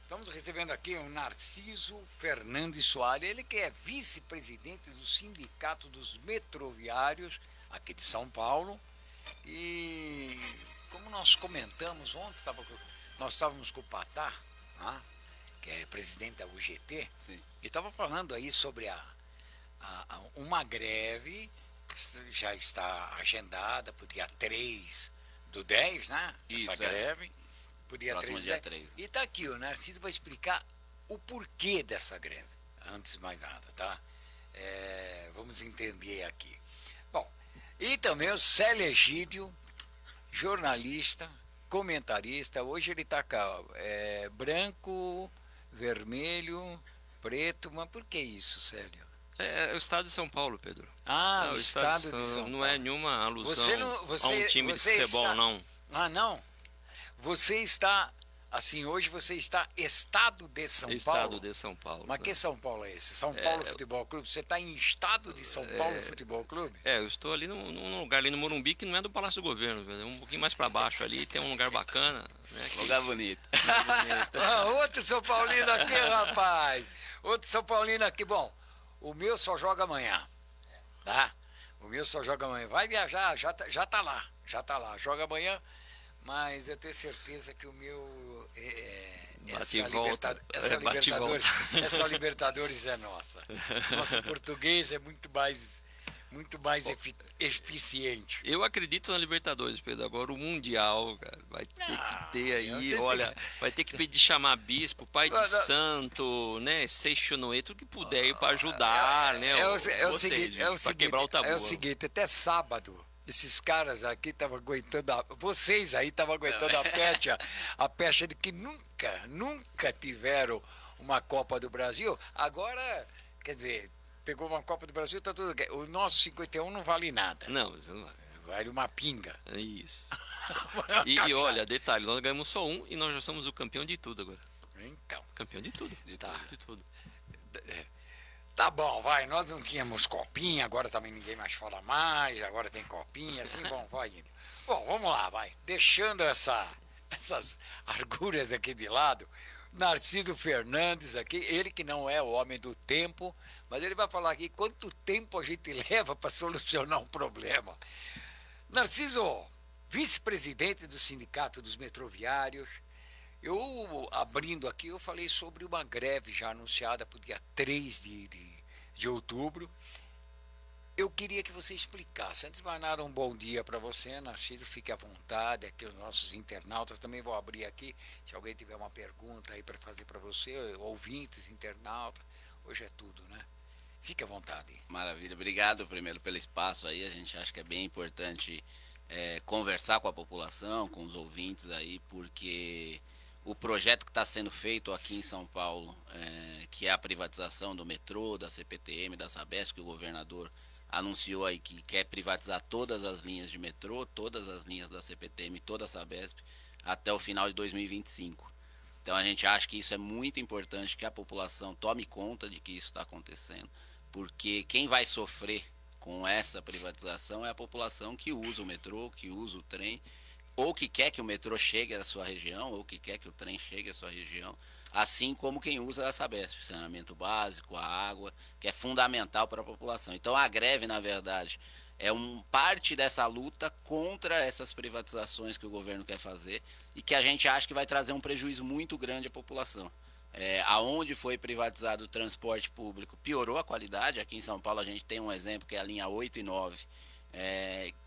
Estamos recebendo aqui o Narciso Fernandes Soares, ele que é vice-presidente do Sindicato dos Metroviários aqui de São Paulo. E como nós comentamos ontem, nós estávamos com o Patá, né, que é presidente da UGT, Sim. e estava falando aí sobre uma greve que já está agendada para o dia 3 do 10, né? Isso, essa é. greve. Pro dia Próximo 3 do dia 10. 3. E tá aqui, o Narciso vai explicar o porquê dessa greve. Antes de mais nada, tá? Vamos entender aqui. Bom, e também o Célio Egídio, jornalista, comentarista. Hoje ele tá cá, branco, vermelho, preto. Mas por que isso, Célio? É o estado de São Paulo, Pedro. Ah, o estado de São Não Paulo. é nenhuma alusão Você a um time de você futebol, está... não. Ah, não? Você está, assim, hoje você está estado de São Estado Paulo? de São Paulo. Mas né? que São Paulo é esse? São Paulo Futebol Clube? Você está em estado de São Paulo Futebol Clube? Eu estou ali num lugar ali no Morumbi que não é do Palácio do Governo, Pedro. Um pouquinho mais para baixo ali, tem um lugar bacana. Né, Lugar bonito. Outro São Paulino aqui, rapaz. Outro São Paulino aqui. Bom, o meu só joga amanhã, tá? O meu só joga amanhã. Vai viajar, já tá lá. Já tá lá. Joga amanhã. Mas eu tenho certeza que o meu essa Libertadores é nossa. Nosso português é muito mais eficiente. Eu acredito na Libertadores, Pedro. Agora o Mundial, cara, vai ter que ter aí, olha, vai ter que pedir chamar bispo, pai de santo, né, Seixonoe, tudo que puder aí para ajudar, né, para quebrar o tabu. É o seguinte, até sábado esses caras aqui estavam aguentando, vocês aí estavam aguentando a pecha de que nunca tiveram uma Copa do Brasil. Agora, quer dizer, pegou uma Copa do Brasil, tá tudo. O nosso 51 não vale nada. Não, isso não vale. Vale uma pinga. É isso. E olha, detalhe, nós ganhamos só um e nós já somos o campeão de tudo agora. Então. Campeão de tudo. De tudo. Tá bom, vai, nós não tínhamos copinha, agora também ninguém mais fala mais, agora tem copinha, assim, bom, vai indo. Bom, vamos lá, vai. Deixando essas arguras aqui de lado, Narciso Fernandes aqui, ele que não é o homem do tempo, mas ele vai falar aqui quanto tempo a gente leva para solucionar um problema. Narciso, vice-presidente do Sindicato dos Metroviários, eu, abrindo aqui, eu falei sobre uma greve já anunciada para o dia 3 de outubro. Eu queria que você explicasse. Antes de mais nada, um bom dia para você, Narciso. Fique à vontade. Aqui os nossos internautas também vou abrir aqui. Se alguém tiver uma pergunta aí para fazer para você, ouvintes, internautas. Hoje é tudo, né? Fique à vontade. Maravilha. Obrigado primeiro pelo espaço aí. A gente acha que é bem importante conversar com a população, com os ouvintes aí, porque o projeto que está sendo feito aqui em São Paulo, que é a privatização do metrô, da CPTM, da Sabesp, que o governador anunciou aí que quer privatizar todas as linhas de metrô, todas as linhas da CPTM, toda a Sabesp, até o final de 2025. Então a gente acha que isso é muito importante, que a população tome conta de que isso está acontecendo, porque quem vai sofrer com essa privatização é a população que usa o metrô, que usa o trem, ou que quer que o metrô chegue à sua região, ou que quer que o trem chegue à sua região, assim como quem usa a Sabesp, saneamento básico, a água, que é fundamental para a população. Então a greve, na verdade, é parte dessa luta contra essas privatizações que o governo quer fazer e que a gente acha que vai trazer um prejuízo muito grande à população. Aonde foi privatizado o transporte público, piorou a qualidade. Aqui em São Paulo a gente tem um exemplo que é a linha 8 e 9,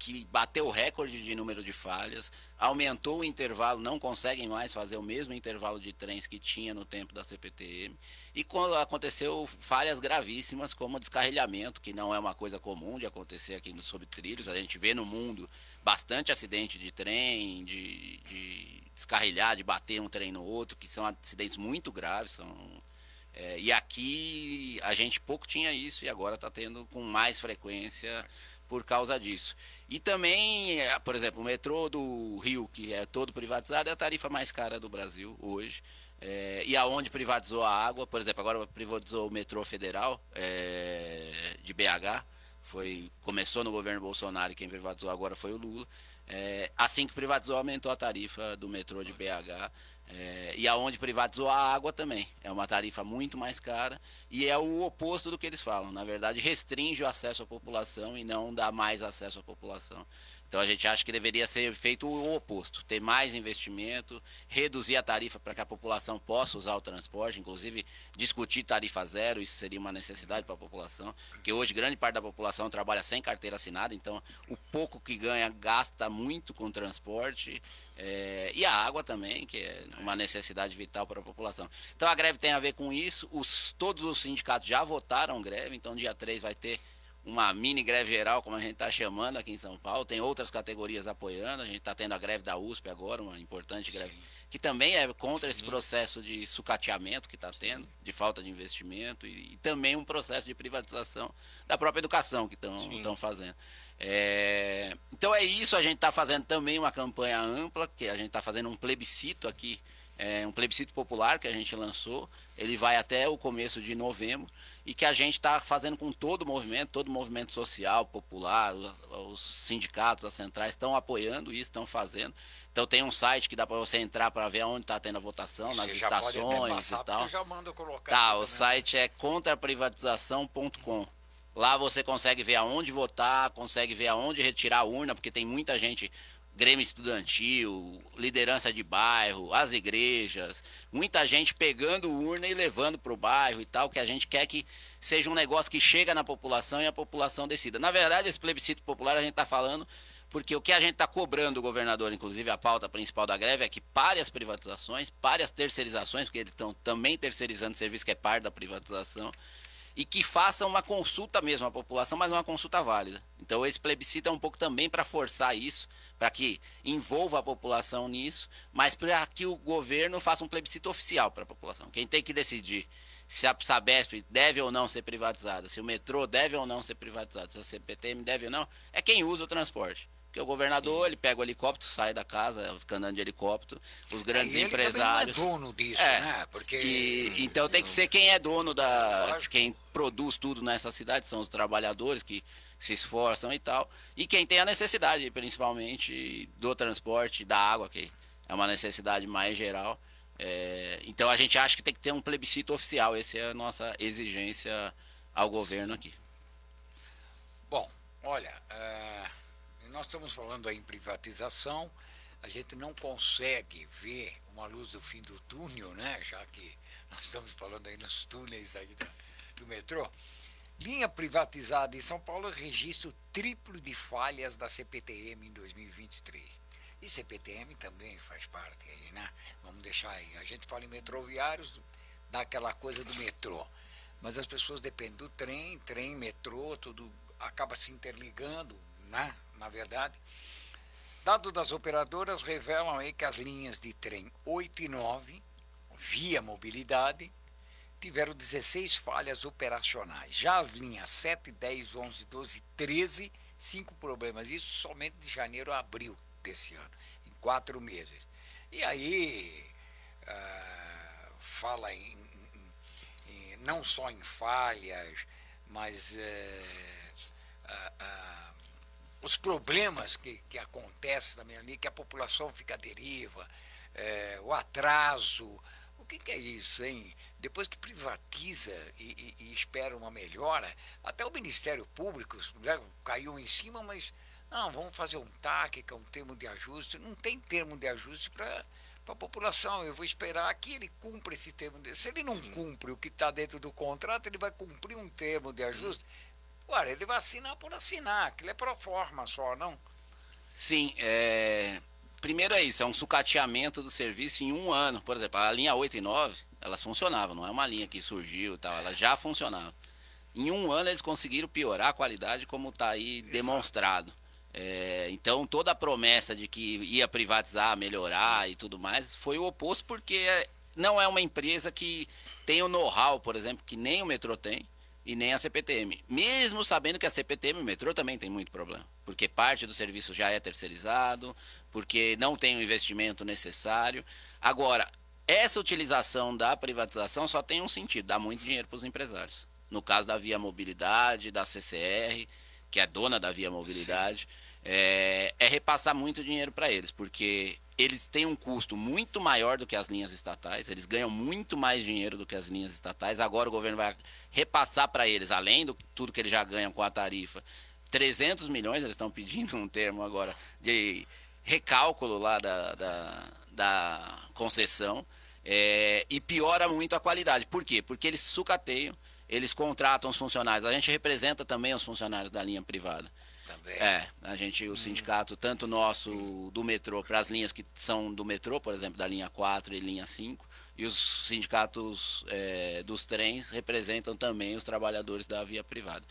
que bateu o recorde de número de falhas, aumentou o intervalo, não conseguem mais fazer o mesmo intervalo de trens que tinha no tempo da CPTM, e quando aconteceu falhas gravíssimas como o descarrilhamento, que não é uma coisa comum de acontecer aqui nos subtrilhos. A gente vê no mundo bastante acidente de trem, de descarrilhar, de bater um trem no outro, que são acidentes muito graves, e aqui a gente pouco tinha isso e agora está tendo com mais frequência por causa disso. E também, por exemplo, o metrô do Rio, que é todo privatizado, é a tarifa mais cara do Brasil hoje. E aonde privatizou a água, por exemplo, agora privatizou o metrô federal de BH, começou no governo Bolsonaro e quem privatizou agora foi o Lula. Assim que privatizou, aumentou a tarifa do metrô de BH. E aonde privatizou a água também. É uma tarifa muito mais cara e é o oposto do que eles falam. Na verdade, restringe o acesso à população e não dá mais acesso à população. Então a gente acha que deveria ser feito o oposto, ter mais investimento, reduzir a tarifa para que a população possa usar o transporte, inclusive discutir tarifa zero, isso seria uma necessidade para a população, porque hoje grande parte da população trabalha sem carteira assinada, então o pouco que ganha gasta muito com transporte, e a água também, que é uma necessidade vital para a população. Então a greve tem a ver com isso, todos os sindicatos já votaram greve, então dia 3 vai ter uma mini greve geral, como a gente está chamando aqui em São Paulo. Tem outras categorias apoiando. A gente está tendo a greve da USP agora, uma importante greve, que também é contra esse processo de sucateamento que está tendo, de falta de investimento, e também um processo de privatização da própria educação que estão fazendo. Então é isso, a gente está fazendo também uma campanha ampla, que a gente está fazendo um plebiscito aqui, um plebiscito popular que a gente lançou, ele vai até o começo de novembro, e que a gente está fazendo com todo o movimento social, popular, os sindicatos, as centrais estão apoiando isso, estão fazendo. Então tem um site que dá para você entrar para ver onde está tendo a votação, nas estações e tal. Eu já mando colocar. Tá, o site é contraprivatização.com. Lá você consegue ver aonde votar, consegue ver aonde retirar a urna, porque tem muita gente, Grêmio Estudantil, liderança de bairro, as igrejas, muita gente pegando urna e levando para o bairro e tal, que a gente quer que seja um negócio que chega na população e a população decida. Na verdade, esse plebiscito popular a gente está falando porque o que a gente está cobrando do governador, inclusive a pauta principal da greve, é que pare as privatizações, pare as terceirizações, porque eles estão também terceirizando serviço que é parte da privatização, e que faça uma consulta mesmo à população, mas uma consulta válida. Então esse plebiscito é um pouco também para forçar isso, para que envolva a população nisso, mas para que o governo faça um plebiscito oficial para a população. Quem tem que decidir se a Sabesp deve ou não ser privatizada, se o metrô deve ou não ser privatizado, se a CPTM deve ou não, é quem usa o transporte. Porque o governador, ele pega o helicóptero, sai da casa, fica andando de helicóptero, os grandes empresários. Ele não é dono disso, né? Porque então tem que ser quem é dono quem produz tudo nessa cidade, são os trabalhadores que se esforçam e tal. E quem tem a necessidade, principalmente, do transporte, da água, que é uma necessidade mais geral. Então a gente acha que tem que ter um plebiscito oficial, essa é a nossa exigência ao governo aqui. Bom, olha, nós estamos falando aí em privatização, a gente não consegue ver uma luz do fim do túnel, né? Já que nós estamos falando aí nos túneis aí do metrô. Linha privatizada em São Paulo registro triplo de falhas da CPTM em 2023. E CPTM também faz parte aí, né? Vamos deixar aí. A gente fala em metroviários, dá aquela coisa do metrô. Mas as pessoas dependem do trem, metrô, tudo acaba se interligando, né? Na verdade, dados das operadoras revelam aí que as linhas de trem 8 e 9, via mobilidade, tiveram 16 falhas operacionais. Já as linhas 7, 10, 11, 12 e 13, 5 problemas. Isso somente de janeiro a abril desse ano, em 4 meses. E aí, fala não só em falhas, mas os problemas que acontecem também ali, que a população fica à deriva, o atraso. O que é isso, hein? Depois que privatiza e espera uma melhora, até o Ministério Público, né, caiu em cima, mas não, vamos fazer um TAC, que é um termo de ajuste. Não tem termo de ajuste para a população. Eu vou esperar que ele cumpra esse termo. Se ele não cumpre o que está dentro do contrato, ele vai cumprir um termo de ajuste. Ora, ele vai assinar por assinar, aquilo é pro forma só, não? Sim, primeiro é isso, é um sucateamento do serviço em um ano. Por exemplo, a linha 8 e 9, elas funcionavam, não é uma linha que surgiu e tal, ela já funcionava. Em um ano eles conseguiram piorar a qualidade, como está aí demonstrado. Então toda a promessa de que ia privatizar, melhorar e tudo mais, foi o oposto, porque não é uma empresa que tem o know-how, por exemplo, que nem o metrô tem. E nem a CPTM, mesmo sabendo que a CPTM e o metrô também tem muito problema, porque parte do serviço já é terceirizado, porque não tem o investimento necessário. Agora, essa utilização da privatização só tem um sentido, dá muito dinheiro para os empresários. No caso da Via Mobilidade, da CCR, que é dona da Via Mobilidade, é repassar muito dinheiro para eles, porque eles têm um custo muito maior do que as linhas estatais, eles ganham muito mais dinheiro do que as linhas estatais. Agora o governo vai repassar para eles, além do tudo que eles já ganham com a tarifa, 300 milhões, eles estão pedindo um termo agora de recálculo lá da concessão, e piora muito a qualidade. Por quê? Porque eles sucateiam, eles contratam os funcionários. A gente representa também os funcionários da linha privada. Também. A gente, o sindicato, tanto nosso do metrô, para as linhas que são do metrô, por exemplo, da linha 4 e linha 5, e os sindicatos dos trens representam também os trabalhadores da via privada.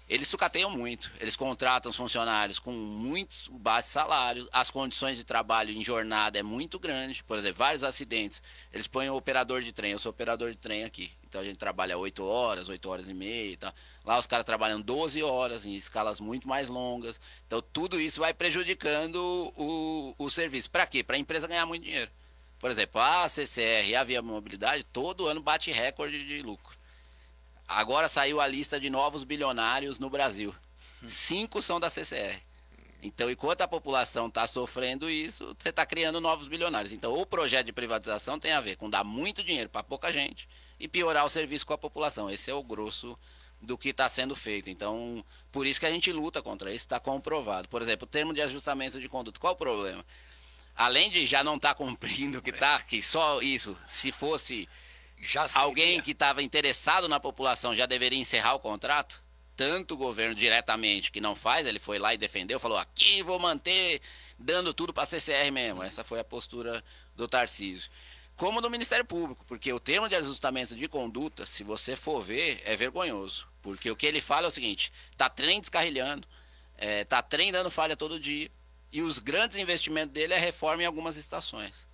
Eles sucateiam muito, eles contratam os funcionários com muitos baixos salários, as condições de trabalho em jornada é muito grande, por exemplo, vários acidentes, eles põem o operador de trem, eu sou operador de trem aqui, então a gente trabalha 8 horas e meia e tal, lá os caras trabalham 12 horas em escalas muito mais longas, então tudo isso vai prejudicando o serviço. Para quê? Para a empresa ganhar muito dinheiro. Por exemplo, a CCR e a Via Mobilidade todo ano bate recorde de lucro. Agora saiu a lista de novos bilionários no Brasil. 5 são da CCR. Então, enquanto a população está sofrendo isso, você está criando novos bilionários. Então, o projeto de privatização tem a ver com dar muito dinheiro para pouca gente e piorar o serviço com a população. Esse é o grosso do que está sendo feito. Então, por isso que a gente luta contra isso, está comprovado. Por exemplo, o termo de ajustamento de conduta. Qual o problema? Além de já não estar cumprindo o que está, que só isso, se fosse... alguém que estava interessado na população já deveria encerrar o contrato? Tanto o governo diretamente, que não faz, ele foi lá e defendeu, falou, aqui vou manter, dando tudo para a CCR mesmo. Essa foi a postura do Tarcísio. Como do Ministério Público, porque o termo de ajustamento de conduta, se você for ver, é vergonhoso. Porque o que ele fala é o seguinte, tá trem descarrilhando, tá trem dando falha todo dia, e os grandes investimentos dele é reforma em algumas estações.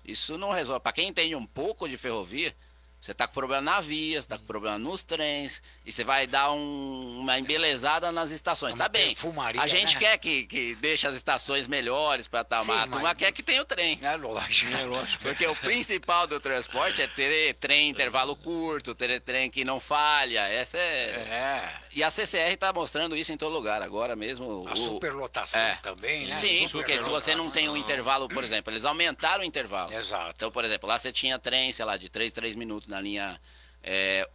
Isso não resolve. Para quem entende um pouco de ferrovia, você está com problema na via, você está com problema nos trens, e você vai dar uma embelezada nas estações. Tá bem, a gente quer que deixe as estações melhores para estar mais. A turma quer que tenha o trem. É lógico. É lógico. Porque o principal do transporte é ter trem em intervalo curto, ter trem que não falha. Essa E a CCR está mostrando isso em todo lugar. Agora mesmo. A superlotação também, né? Sim, porque se você não tem um intervalo, por exemplo, eles aumentaram o intervalo. Exato. Então, por exemplo, lá você tinha trem, sei lá, de 3 minutos na linha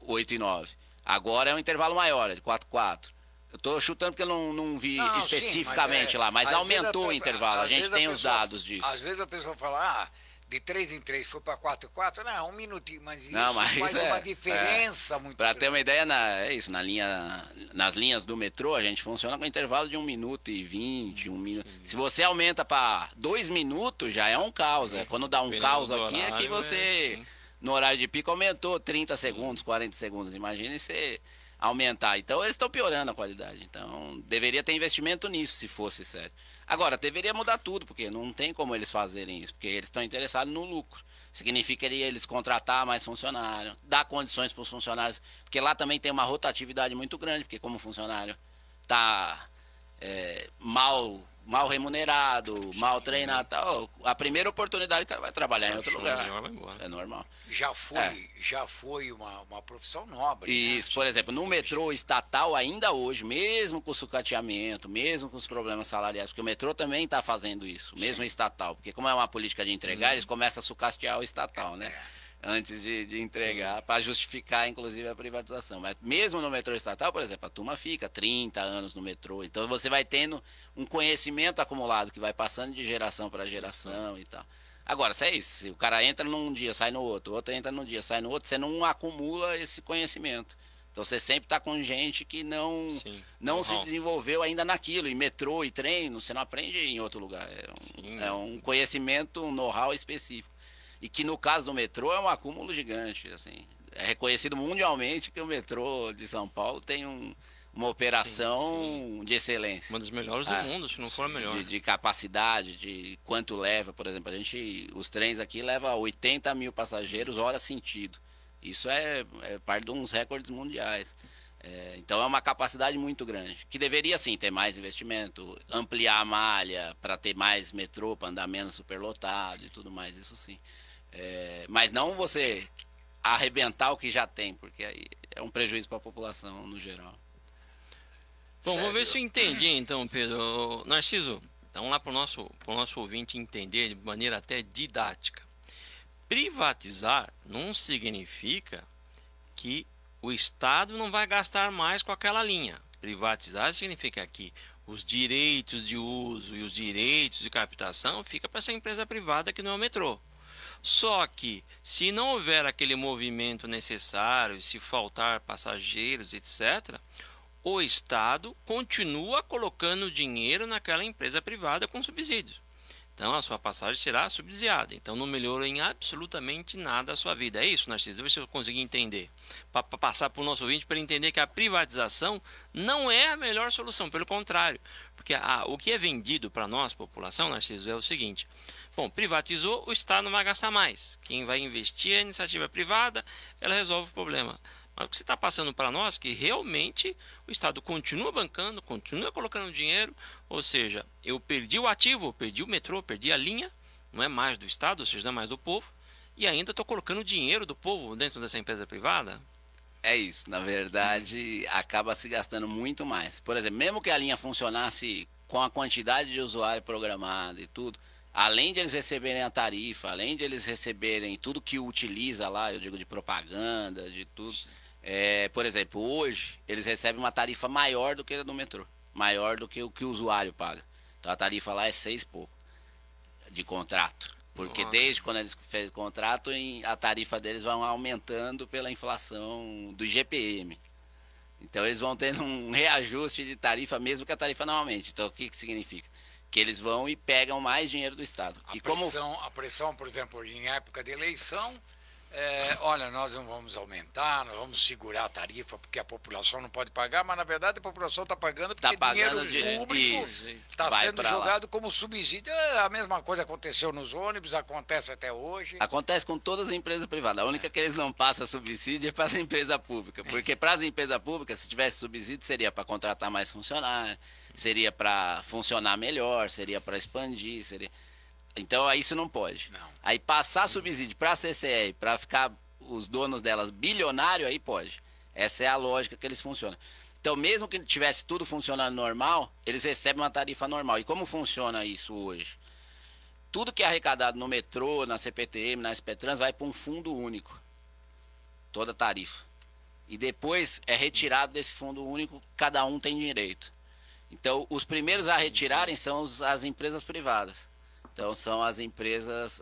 8 e 9. Agora é um intervalo maior, é de 4. Eu tô chutando porque eu não vi especificamente lá, mas aumentou o intervalo. A gente tem os dados disso. Às vezes a pessoa fala, de 3 em 3 foi para 4 em 4, não, um minutinho, mas isso faz uma diferença muito grande. Para ter uma ideia, nas linhas do metrô, a gente funciona com intervalo de 1 minuto e 20, 1 minuto. Se você aumenta para 2 minutos, já é um caos. Quando dá um caos aqui, é que você... No horário de pico aumentou 30 segundos, 40 segundos. Imagine você aumentar. Então eles estão piorando a qualidade. Então deveria ter investimento nisso, se fosse sério. Agora, deveria mudar tudo, porque não tem como eles fazerem isso. Porque eles estão interessados no lucro. Significaria eles contratar mais funcionários, dar condições para os funcionários. Porque lá também tem uma rotatividade muito grande. Porque como o funcionário está mal remunerado, mal treinado, tal, a primeira oportunidade o cara vai trabalhar em outro lugar. É normal. Já foi uma profissão nobre. Isso, por exemplo, no metrô estatal ainda hoje, mesmo com o sucateamento, mesmo com os problemas salariais, porque o metrô também está fazendo isso, mesmo estatal, porque como é uma política de entregar, eles começam a sucatear o estatal, né? Antes de entregar, para justificar, inclusive, a privatização. Mas mesmo no metrô estatal, por exemplo, a turma fica 30 anos no metrô. Então você vai tendo um conhecimento acumulado que vai passando de geração para geração e tal. Agora, se é isso, se o cara entra num dia, sai no outro, o outro entra num dia, sai no outro, você não acumula esse conhecimento. Então você sempre está com gente que não se desenvolveu ainda naquilo. E metrô e trem, você não aprende em outro lugar. É um conhecimento, um know-how específico. E que no caso do metrô é um acúmulo gigante, assim. É reconhecido mundialmente que o metrô de São Paulo tem uma operação de excelência. Uma das melhores do mundo, se não for a melhor. De capacidade, de quanto leva, por exemplo, os trens aqui levam 80 mil passageiros, hora sentido. Isso é parte de uns recordes mundiais. Então é uma capacidade muito grande, que deveria sim ter mais investimento, ampliar a malha para ter mais metrô, para andar menos superlotado e tudo mais, isso sim. Mas não você arrebentar o que já tem, porque aí é um prejuízo para a população no geral. Bom, vamos ver se eu entendi então, Pedro. Narciso, então lá para o nosso ouvinte entender de maneira até didática. Privatizar não significa que o Estado não vai gastar mais com aquela linha. Privatizar significa que os direitos de uso e os direitos de captação ficam para essa empresa privada que não é o metrô. Só que, se não houver aquele movimento necessário, se faltar passageiros, etc., o Estado continua colocando dinheiro naquela empresa privada com subsídios. Então, a sua passagem será subsidiada. Então, não melhora em absolutamente nada a sua vida. É isso, Narciso? Deixa eu ver se eu consegui entender. Para passar para o nosso ouvinte, para ele entender que a privatização não é a melhor solução. Pelo contrário. Porque o que é vendido para nós, população, Narciso, é o seguinte. Bom, privatizou, o Estado não vai gastar mais. Quem vai investir é a iniciativa privada, ela resolve o problema. Mas o que você está passando para nós é que realmente o Estado continua bancando, continua colocando dinheiro, ou seja, eu perdi o ativo, perdi o metrô, perdi a linha, não é mais do Estado, ou seja, não é mais do povo, e ainda estou colocando dinheiro do povo dentro dessa empresa privada? É isso, na verdade, acaba se gastando muito mais. Por exemplo, mesmo que a linha funcionasse com a quantidade de usuário programado e tudo, além de eles receberem a tarifa, além de eles receberem tudo que utiliza lá, eu digo de propaganda, de tudo... por exemplo, hoje eles recebem uma tarifa maior do que a do metrô, maior do que o que o usuário paga. Então a tarifa lá é 6 e pouco de contrato, porque desde quando eles fez o contrato, a tarifa deles vai aumentando pela inflação do IGPM. Então eles vão tendo um reajuste de tarifa mesmo que a tarifa normalmente. Então o que significa? Que eles vão e pegam mais dinheiro do Estado. A pressão, por exemplo, em época de eleição... olha, nós não vamos aumentar, nós vamos segurar a tarifa porque a população não pode pagar, mas na verdade a população está pagando porque dinheiro público está sendo jogado como subsídio. A mesma coisa aconteceu nos ônibus, acontece até hoje. Acontece com todas as empresas privadas. A única que eles não passam subsídio é para as empresas públicas. Porque para as empresas públicas, se tivesse subsídio, seria para contratar mais funcionários, seria para funcionar melhor, seria para expandir, seria... Então, isso não pode. Não. Aí, passar subsídio para a CCR, para ficar os donos delas bilionários, aí pode. Essa é a lógica que eles funcionam. Então, mesmo que tivesse tudo funcionando normal, eles recebem uma tarifa normal. E como funciona isso hoje? Tudo que é arrecadado no metrô, na CPTM, na SPTrans, vai para um fundo único. Toda tarifa. E depois é retirado desse fundo único, cada um tem direito. Então, os primeiros a retirarem são as empresas privadas. Então, são as empresas,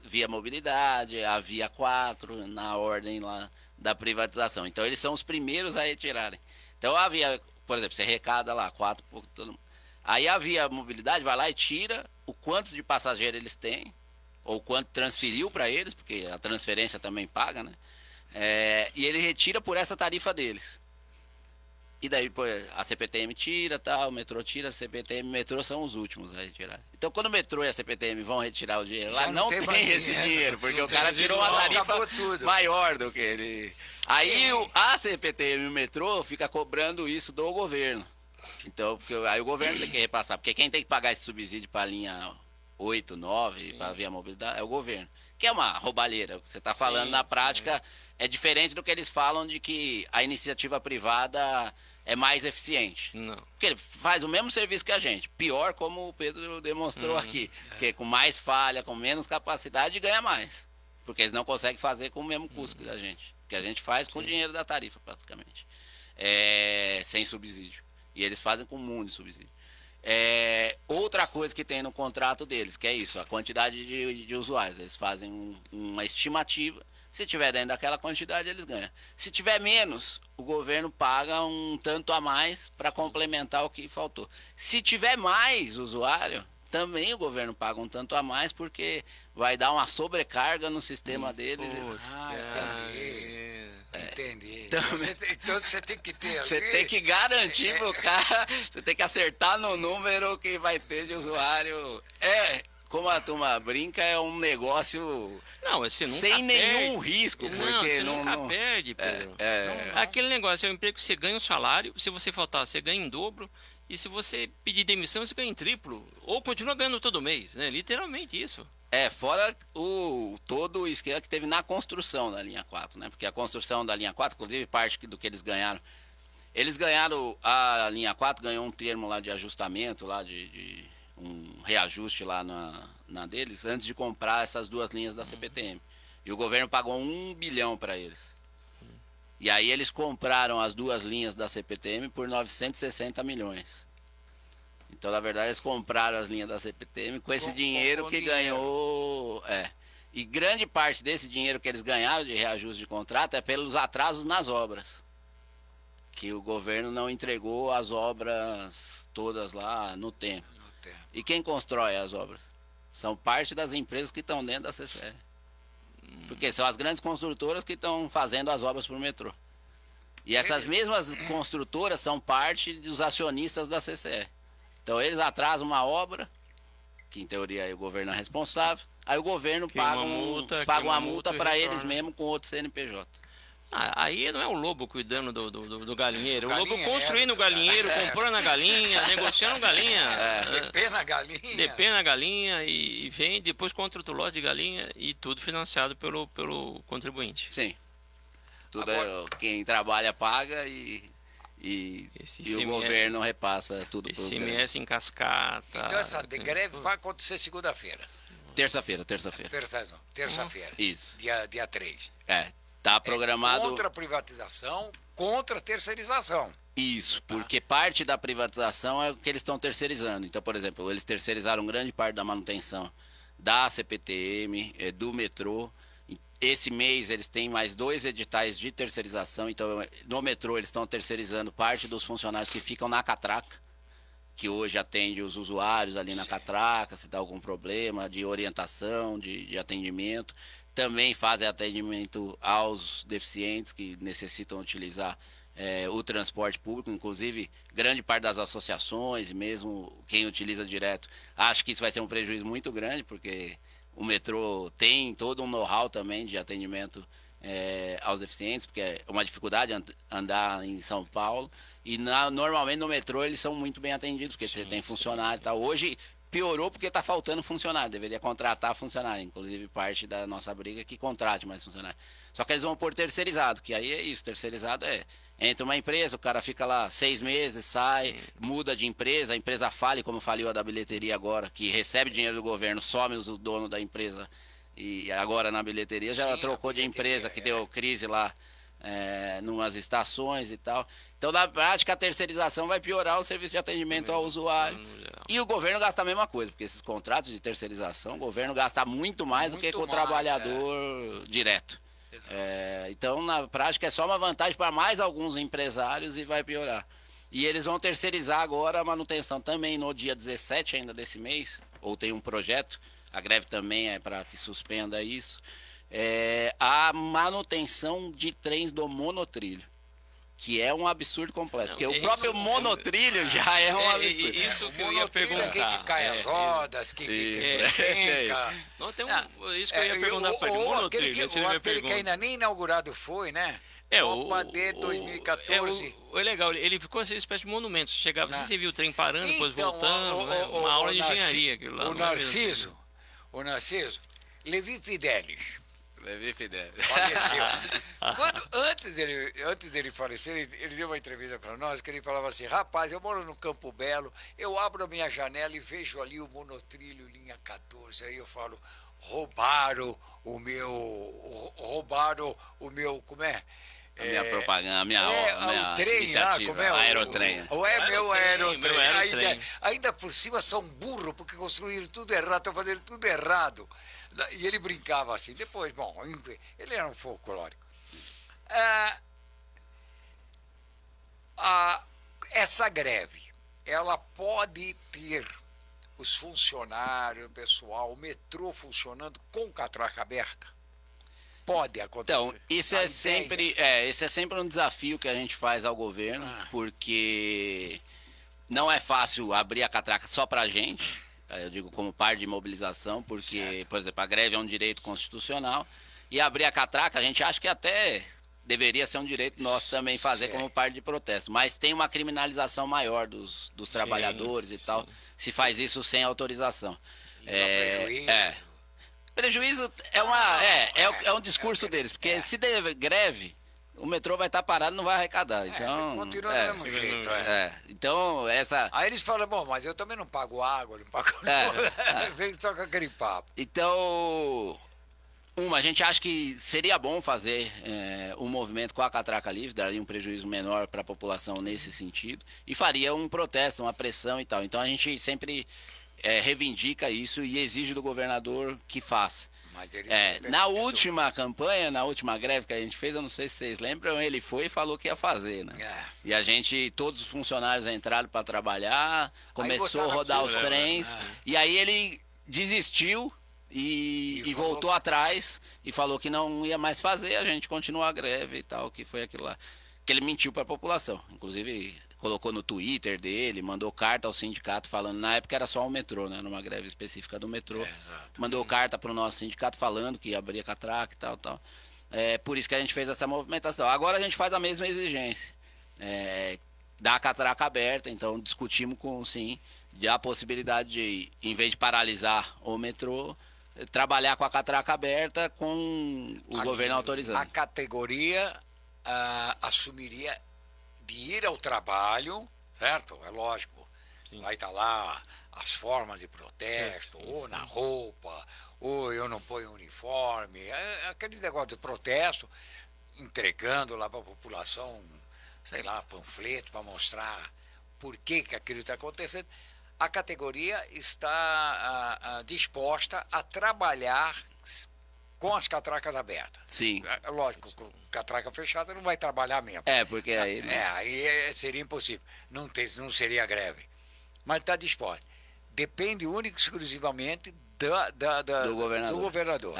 Via Mobilidade, a Via 4, na ordem lá da privatização. Então, eles são os primeiros a retirarem. Então, a Via, por exemplo, você arrecada lá 4 por todo mundo. Aí, a Via Mobilidade vai lá e tira o quanto de passageiro eles têm, ou quanto transferiu para eles, porque a transferência também paga, né? E ele retira por essa tarifa deles. E daí a CPTM tira, tal, o metrô tira, a CPTM e o metrô são os últimos a retirar. Então quando o metrô e a CPTM vão retirar o dinheiro lá, não tem esse dinheiro, porque o cara tirou uma tarifa maior do que ele. Aí a CPTM e o metrô fica cobrando isso do governo. Então, aí o governo tem que repassar, porque quem tem que pagar esse subsídio para a linha 8, 9, para a Via Mobilidade, é o governo. Que é uma roubalheira, o que você está falando na prática é diferente do que eles falam de que a iniciativa privada é mais eficiente. Não. Porque ele faz o mesmo serviço que a gente. Pior, como o Pedro demonstrou aqui. Que com mais falha, com menos capacidade, ganha mais. Porque eles não conseguem fazer com o mesmo custo que a gente. Que a gente faz com o dinheiro da tarifa, praticamente. Sem subsídio. E eles fazem com muito subsídio. Outra coisa que tem no contrato deles, que é isso, a quantidade de usuários. Eles fazem uma estimativa. Se tiver dentro daquela quantidade, eles ganham. Se tiver menos, o governo paga um tanto a mais para complementar o que faltou. Se tiver mais usuário, também o governo paga um tanto a mais, porque vai dar uma sobrecarga no sistema deles. Entendi. Então você tem que ter ali... Você tem que garantir pro cara, você tem que acertar no número que vai ter de usuário. Como a turma brinca, é um negócio sem nenhum risco. Você nunca perde, Pedro. Aquele negócio, é um emprego que você ganha um salário, se você faltar, você ganha em dobro, e se você pedir demissão, você ganha em triplo. Ou continua ganhando todo mês, né? Literalmente isso. Fora todo o esquema que teve na construção da linha 4, né? Porque a construção da linha 4, inclusive parte do que eles ganharam, Eles ganharam, a linha 4 ganhou um termo lá de ajustamento, lá de um reajuste lá na deles, antes de comprar essas duas linhas da CPTM. E o governo pagou 1 bilhão para eles. E aí eles compraram as duas linhas da CPTM por 960 milhões. Então, na verdade, eles compraram as linhas da CPTM com esse dinheiro que ganhou... E grande parte desse dinheiro que eles ganharam de reajuste de contrato é pelos atrasos nas obras. Que o governo não entregou as obras todas lá no tempo. E quem constrói as obras? São parte das empresas que estão dentro da CCR. Porque são as grandes construtoras que estão fazendo as obras para o metrô. E essas mesmas construtoras são parte dos acionistas da CCR. Então eles atrasam uma obra, que em teoria aí o governo é responsável, aí o governo paga uma multa para eles mesmo com outro CNPJ. Aí não é o lobo cuidando do galinheiro, o lobo construindo o galinheiro, comprando a galinha, negociando galinha. DP na galinha. DP na galinha e vem depois contra outro lote de galinha e tudo financiado pelo contribuinte. Sim. Tudo quem trabalha paga e o governo repassa tudo para os ICMS em cascata. Então essa greve vai acontecer segunda-feira. Terça-feira. Terça-feira. Isso. Dia 3. Tá programado... Contra a privatização, contra a terceirização. Isso, porque parte da privatização é o que eles estão terceirizando. Então, por exemplo, eles terceirizaram grande parte da manutenção da CPTM, do metrô. Esse mês eles têm mais 2 editais de terceirização. Então, no metrô eles estão terceirizando parte dos funcionários que ficam na catraca, que hoje atende os usuários ali na catraca, se dá algum problema de orientação, de atendimento. Também fazem atendimento aos deficientes que necessitam utilizar o transporte público, inclusive grande parte das associações e mesmo quem utiliza direto. Acho que isso vai ser um prejuízo muito grande, porque o metrô tem todo um know-how também de atendimento aos deficientes, porque é uma dificuldade andar em São Paulo. E normalmente no metrô eles são muito bem atendidos, porque você tem funcionário e tal. Hoje piorou porque está faltando funcionário, deveria contratar funcionário, inclusive parte da nossa briga é que contrate mais funcionário. Só que eles vão pôr terceirizado, que aí é isso, terceirizado entra uma empresa, o cara fica lá 6 meses, sai, muda de empresa, a empresa fale, como faliu a da bilheteria agora, que recebe dinheiro do governo, some o dono da empresa, e agora na bilheteria já trocou de empresa, que deu crise lá numas estações e tal. Então, na prática, a terceirização vai piorar o serviço de atendimento ao usuário. E o governo gasta a mesma coisa, porque esses contratos de terceirização, o governo gasta muito mais do que com o trabalhador direto. Então, na prática, é só uma vantagem para mais alguns empresários e vai piorar. E eles vão terceirizar agora a manutenção também no dia 17 ainda desse mês, ou tem um projeto, a greve também é para que suspenda isso, a manutenção de trens do monotrilho. Que é um absurdo completo. Porque o próprio monotrilho já é um absurdo. Isso que eu ia perguntar. Que cai as rodas, que fica. Isso que eu ia perguntar para ele. Monotrilho, aquele que ainda nem inaugurado foi, né? Copa de 2014. É legal, ele ficou uma espécie de monumento. Chegava, você viu o trem parando, depois voltando. Uma aula de engenharia. Aquilo lá, o Narciso, Levi Fidelis. Levi Fidelis. Faleceu. Antes dele falecer, ele deu uma entrevista para nós que ele falava assim: rapaz, eu moro no Campo Belo, eu abro a minha janela e vejo ali o monotrilho linha 14. Aí eu falo: roubaram o meu. Como é? A minha propaganda, a minha trem, iniciativa, como é? Aerotrem. Meu aerotrem. Ainda por cima são burros, porque construíram tudo errado, estão fazendo tudo errado. E ele brincava assim. Depois, bom, ele era um folclórico. Essa greve, ela pode ter os funcionários, o pessoal, o metrô funcionando com catraca aberta? Pode acontecer. Então, isso é sempre um desafio que a gente faz ao governo, porque não é fácil abrir a catraca só pra gente. Eu digo como parte de mobilização, porque, por exemplo, a greve é um direito constitucional, e abrir a catraca a gente acha que até deveria ser um direito nosso também fazer como parte de protesto, mas tem uma criminalização maior dos trabalhadores e tal, se faz isso sem autorização. Prejuízo é um discurso deles, porque se der greve, o metrô vai estar parado, não vai arrecadar. Então, continua do mesmo jeito. Então, essa... Aí eles falam, bom, mas eu também não pago água, não pago... Vem só com aquele papo. Então, a gente acha que seria bom fazer um movimento com a catraca livre, daria um prejuízo menor para a população nesse sentido, e faria um protesto, uma pressão e tal. Então a gente sempre reivindica isso e exige do governador que faça. Mas ele na última campanha, na última greve que a gente fez, eu não sei se vocês lembram, ele foi e falou que ia fazer, né? E a gente, todos os funcionários entraram para trabalhar, começou a rodar os trens, e aí ele desistiu e voltou atrás e falou que não ia mais fazer, a gente continuou a greve e tal, que foi aquilo lá. Que ele mentiu para a população, inclusive colocou no Twitter dele, mandou carta ao sindicato falando, na época era só o metrô, né, numa greve específica do metrô, mandou carta para o nosso sindicato falando que abria catraca e tal, tal. Por isso que a gente fez essa movimentação. Agora a gente faz a mesma exigência, da catraca aberta, então discutimos com, sim, a possibilidade de, em vez de paralisar o metrô, trabalhar com a catraca aberta com o governo autorizando. A categoria assumiria de ir ao trabalho, certo? É lógico. Sim. Vai estar lá as formas de protesto, ou na roupa, ou eu não ponho uniforme, aqueles negócios de protesto, entregando lá para a população, sei lá, panfleto para mostrar por que aquilo está acontecendo. A categoria está disposta a trabalhar com as catracas abertas. Sim. Lógico, com catraca fechada não vai trabalhar mesmo. Porque aí... aí seria impossível. Não seria greve. Mas está disposta. Depende único e exclusivamente do governador.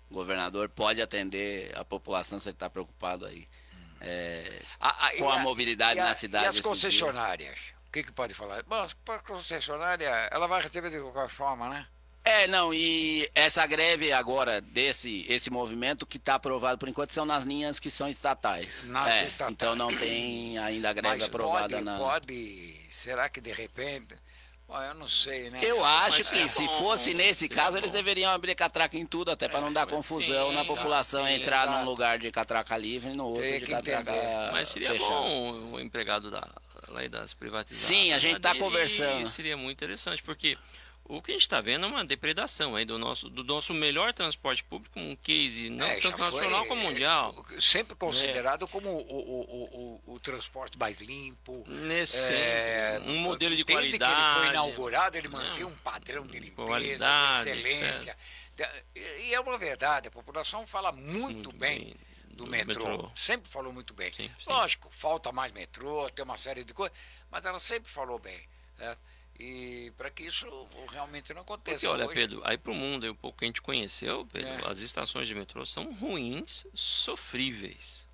O governador pode atender a população se ele está preocupado aí com a mobilidade na cidade. E as concessionárias? O que pode falar? Bom, a concessionária, ela vai receber de qualquer forma, né? E essa greve agora, esse movimento que está aprovado por enquanto são nas linhas que são estatais. Estatais. Então não tem ainda a greve aprovada será que de repente... Bom, eu não sei, né? Eu acho que se fosse nesse caso, eles deveriam abrir catraca em tudo, até para não dar confusão na população, entrar num lugar de catraca livre e no outro de catraca fechada. Mas seria bom o empregado da lei das privatizadas. Sim, a gente está conversando. Seria muito interessante, porque... O que a gente está vendo é uma depredação aí do nosso melhor transporte público, um case não tanto nacional como mundial. Sempre considerado como o transporte mais limpo. Um modelo de qualidade. Desde que ele foi inaugurado, ele mantém um padrão de limpeza, de excelência. E é uma verdade, a população fala muito bem do metrô. Sempre falou muito bem. Sim. Lógico, falta mais metrô, tem uma série de coisas, mas ela sempre falou bem, certo? E para que isso realmente não aconteça. Porque, olha, Pedro, aí para o mundo, um pouco que a gente conheceu, Pedro, as estações de metrô são ruins, sofríveis.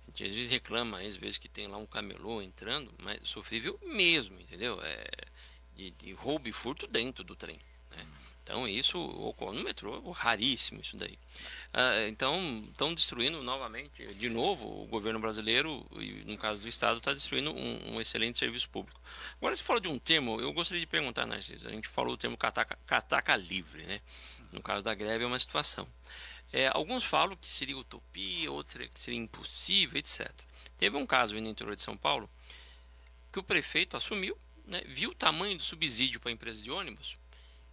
A gente às vezes reclama, às vezes que tem lá um camelô entrando, mas sofrível mesmo, entendeu? De roubo e furto dentro do trem, né? Então isso ocorre no metrô, é raríssimo isso daí. Então estão destruindo novamente, de novo, o governo brasileiro, e no caso do Estado, está destruindo um excelente serviço público. Agora você falou de um termo, eu gostaria de perguntar, Narciso, a gente falou o termo catraca livre, né? No caso da greve é uma situação. Alguns falam que seria utopia, outros que seria impossível, etc. Teve um caso no interior de São Paulo que o prefeito assumiu, né, viu o tamanho do subsídio para a empresa de ônibus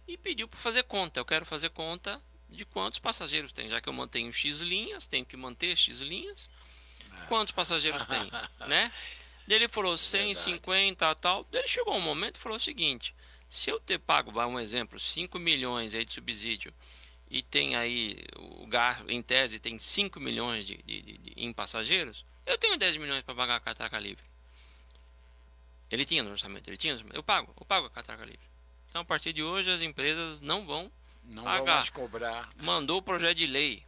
e pediu para fazer conta. Eu quero fazer conta de quantos passageiros tem, já que eu mantenho X linhas, tenho que manter X linhas. Quantos passageiros tem, né? Ele falou 150 tal. Ele chegou um momento e falou o seguinte: se eu ter pago, vai um exemplo, 5 milhões aí de subsídio e tem aí em tese tem 5 milhões em passageiros, eu tenho 10 milhões para pagar a catraca livre. Ele tinha no orçamento, eu pago a catraca livre. Então, a partir de hoje, as empresas não vão pagar. Vão mais cobrar. Mandou o projeto de lei.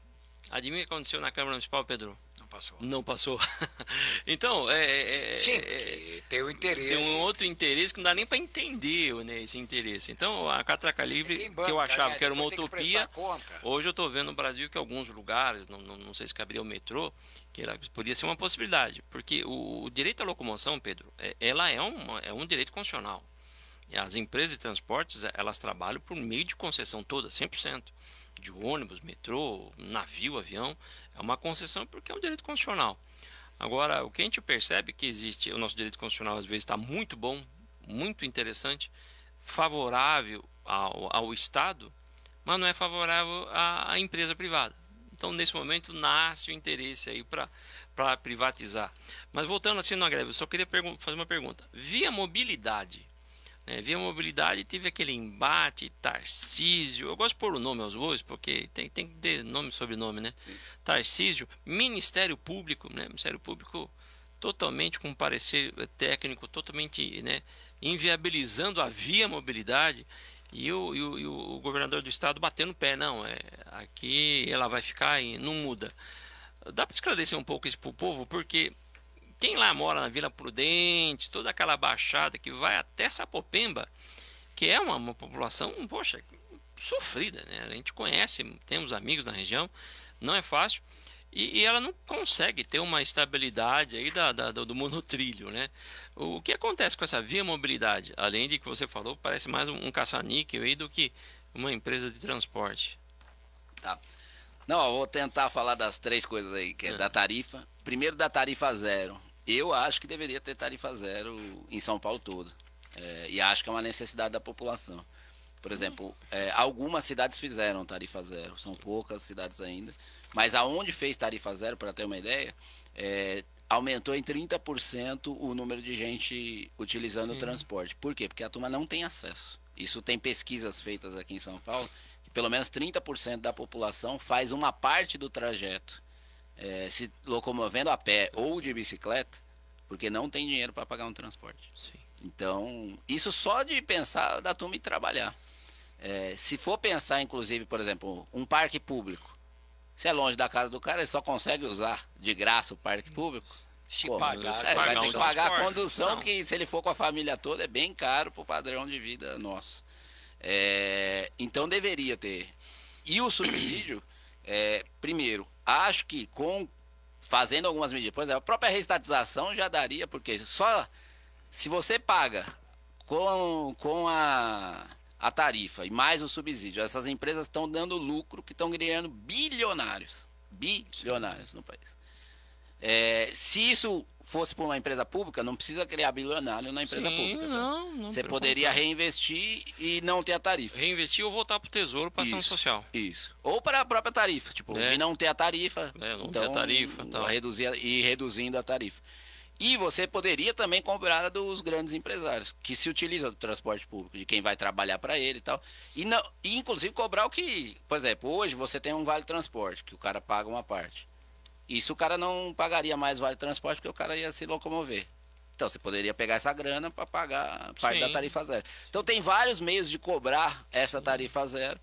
Adivinha o que aconteceu na Câmara Municipal, Pedro? Não passou. Então, sim, tem um interesse. Tem um outro interesse que não dá nem para entender, né, esse interesse. Então, a catraca livre, que eu achava que era uma utopia, hoje eu estou vendo no Brasil que alguns lugares, não sei se caberia o metrô, que poderia ser uma possibilidade. Porque o direito à locomoção, Pedro, ela é um direito constitucional. As empresas de transportes, elas trabalham por meio de concessão toda, 100%. de ônibus, metrô, navio, avião, é uma concessão porque é um direito constitucional. Agora, o que a gente percebe é que existe, o nosso direito constitucional às vezes está muito bom, muito interessante, favorável ao Estado, mas não é favorável à empresa privada. Então, nesse momento, nasce o interesse aí para privatizar. Mas voltando assim, não, Greve, eu só queria fazer uma pergunta. Via Mobilidade, né? Via Mobilidade teve aquele embate, Tarcísio, eu gosto de pôr o nome aos bois, porque tem que ter nome e sobrenome, né? Sim. Tarcísio, Ministério Público, né? Ministério Público totalmente com parecer técnico, totalmente, né, inviabilizando a Via Mobilidade. E o governador do estado batendo o pé, não, aqui ela vai ficar e não muda. Dá para esclarecer um pouco isso para o povo, porque quem lá mora na Vila Prudente, toda aquela baixada que vai até Sapopemba, que é uma população, poxa, sofrida, né? A gente conhece, temos amigos na região, não é fácil. E ela não consegue ter uma estabilidade aí do monotrilho, né? O que acontece com essa Via Mobilidade? Além de que você falou, parece mais um caça-níquel aí do que uma empresa de transporte. Tá. Não, eu vou tentar falar das 3 coisas aí, que é da tarifa. Primeiro, da tarifa zero. Eu acho que deveria ter tarifa zero em São Paulo todo. E acho que é uma necessidade da população. Por exemplo, algumas cidades fizeram tarifa zero. São poucas cidades ainda. Mas aonde fez tarifa zero, para ter uma ideia, aumentou em 30% o número de gente utilizando o transporte. Por quê? Porque a turma não tem acesso. Isso tem pesquisas feitas aqui em São Paulo, que pelo menos 30% da população faz uma parte do trajeto se locomovendo a pé ou de bicicleta, porque não tem dinheiro para pagar um transporte. Sim. Então, isso só de pensar da turma ir trabalhar. Se for pensar, inclusive, por exemplo, um parque público, se é longe da casa do cara, ele só consegue usar de graça o parque público. Se Pô, pagar, vai ter que pagar a transporte, condução, não. que se ele for com a família toda é bem caro pro padrão de vida nosso. Então deveria ter. E o subsídio, primeiro, acho que fazendo algumas medidas, por exemplo, a própria reestatização já daria, porque só se você paga com a tarifa e mais o subsídio, essas empresas estão dando lucro, que estão ganhando bilionários no país. Se isso fosse para uma empresa pública, não precisa criar bilionário na empresa pública. Não você poderia reinvestir e não ter a tarifa. Reinvestir ou voltar para o Tesouro para ação social. Isso. Ou para a própria tarifa, e não ter a tarifa. Não ter a tarifa. Tal. Reduzindo a tarifa. E você poderia também cobrar dos grandes empresários, que se utilizam do transporte público, de quem vai trabalhar para ele e tal. E inclusive cobrar o que, por exemplo, hoje você tem um vale transporte, que o cara paga uma parte. Isso o cara não pagaria mais vale transporte, porque o cara ia se locomover. Então você poderia pegar essa grana para pagar parte da tarifa zero. Então tem vários meios de cobrar essa tarifa zero,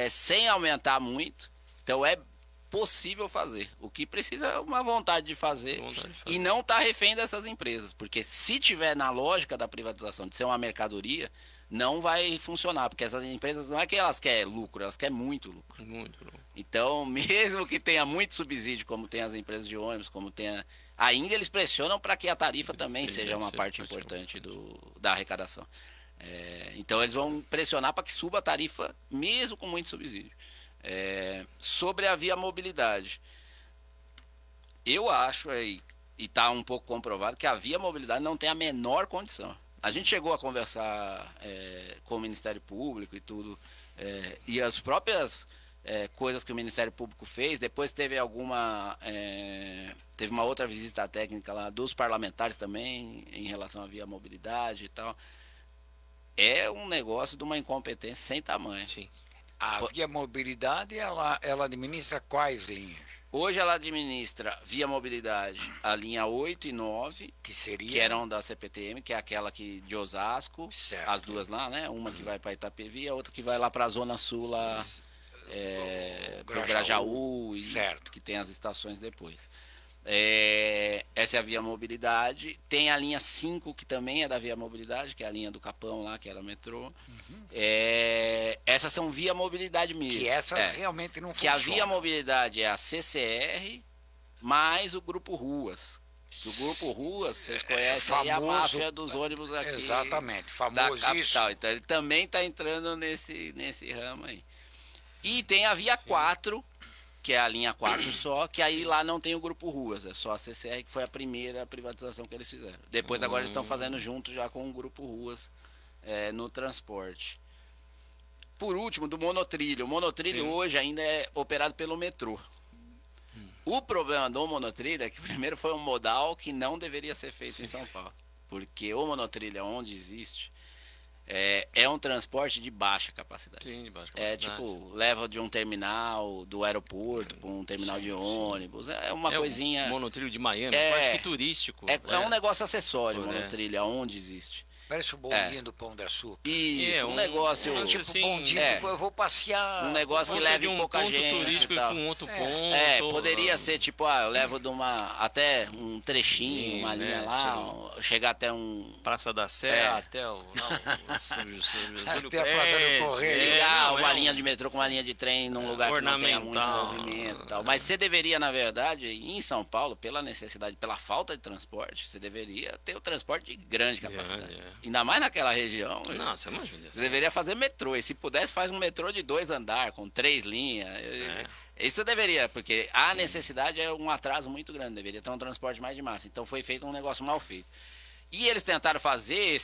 sem aumentar muito. Então é possível fazer. O que precisa é uma vontade de fazer, e não estar refém dessas empresas, porque se tiver na lógica da privatização de ser uma mercadoria, não vai funcionar, porque essas empresas não é que elas querem lucro, elas querem muito lucro. Muito lucro. Então, mesmo que tenha muito subsídio, como tem as empresas de ônibus, ainda eles pressionam para que a tarifa também seja uma parte importante da arrecadação. Então eles vão pressionar para que suba a tarifa, mesmo com muito subsídio. Sobre a Via Mobilidade, eu acho, e está um pouco comprovado, que a Via Mobilidade não tem a menor condição. A gente chegou a conversar com o Ministério Público e tudo, e as próprias coisas que o Ministério Público fez, depois teve teve uma outra visita técnica lá dos parlamentares também, em relação à Via Mobilidade e tal. É um negócio de uma incompetência sem tamanho. Sim. A Via Mobilidade, ela administra quais linhas? Hoje ela administra Via Mobilidade, a linha 8 e 9, que eram da CPTM, que é aquela de Osasco, certo. As duas lá, né? Uma que vai para Itapevi e a outra que vai lá para a Zona Sul, lá para o Grajaú, que tem as estações depois. Essa é a Via Mobilidade. Tem a linha 5, que também é da Via Mobilidade, que é a linha do Capão lá, que era o metrô. Essas são Via Mobilidade mesmo. Que essa realmente não funciona. Que a Via Mobilidade é a CCR mais o Grupo Ruas. O Grupo Ruas, vocês conhecem aí a máfia dos ônibus aqui. Exatamente, da capital. Então ele também está entrando nesse ramo aí. E tem a Via 4, que é a linha 4 só, que aí lá não tem o Grupo Ruas, é só a CCR, que foi a primeira privatização que eles fizeram. Depois agora eles estão fazendo junto já com o Grupo Ruas no transporte. Por último, do monotrilho. O monotrilho hoje ainda é operado pelo metrô. O problema do monotrilho é que primeiro foi um modal que não deveria ser feito em São Paulo. Porque o monotrilho, onde existe, é um transporte de baixa capacidade. Sim, de baixa capacidade. Tipo, leva de um terminal do aeroporto para um terminal de ônibus. É uma coisinha. O monotrilho de Miami, quase que turístico. É um negócio acessório, o monotrilho, aonde existe. Parece o bondinho do Pão de Açúcar. Isso, um negócio. Tipo, assim, bondinho, eu vou passear. Um negócio que leve pouca gente. Um ponto turístico com outro ponto. Poderia ser tipo, eu levo até um trechinho, uma linha lá, chegar até um. Praça da Sé, até o. Até a Praça do Correio. Ligar uma linha de metrô com uma linha de trem num lugar que não tenha muito movimento e tal. Mas você deveria, na verdade, em São Paulo, pela necessidade, pela falta de transporte, você deveria ter o transporte de grande capacidade. Ainda mais naquela região. Nossa, imagina. Você deveria fazer metrô. E se pudesse, faz um metrô de 2 andares, com 3 linhas. Isso deveria, porque a necessidade é um atraso muito grande. Deveria ter um transporte mais de massa. Então foi feito um negócio mal feito. E eles tentaram fazer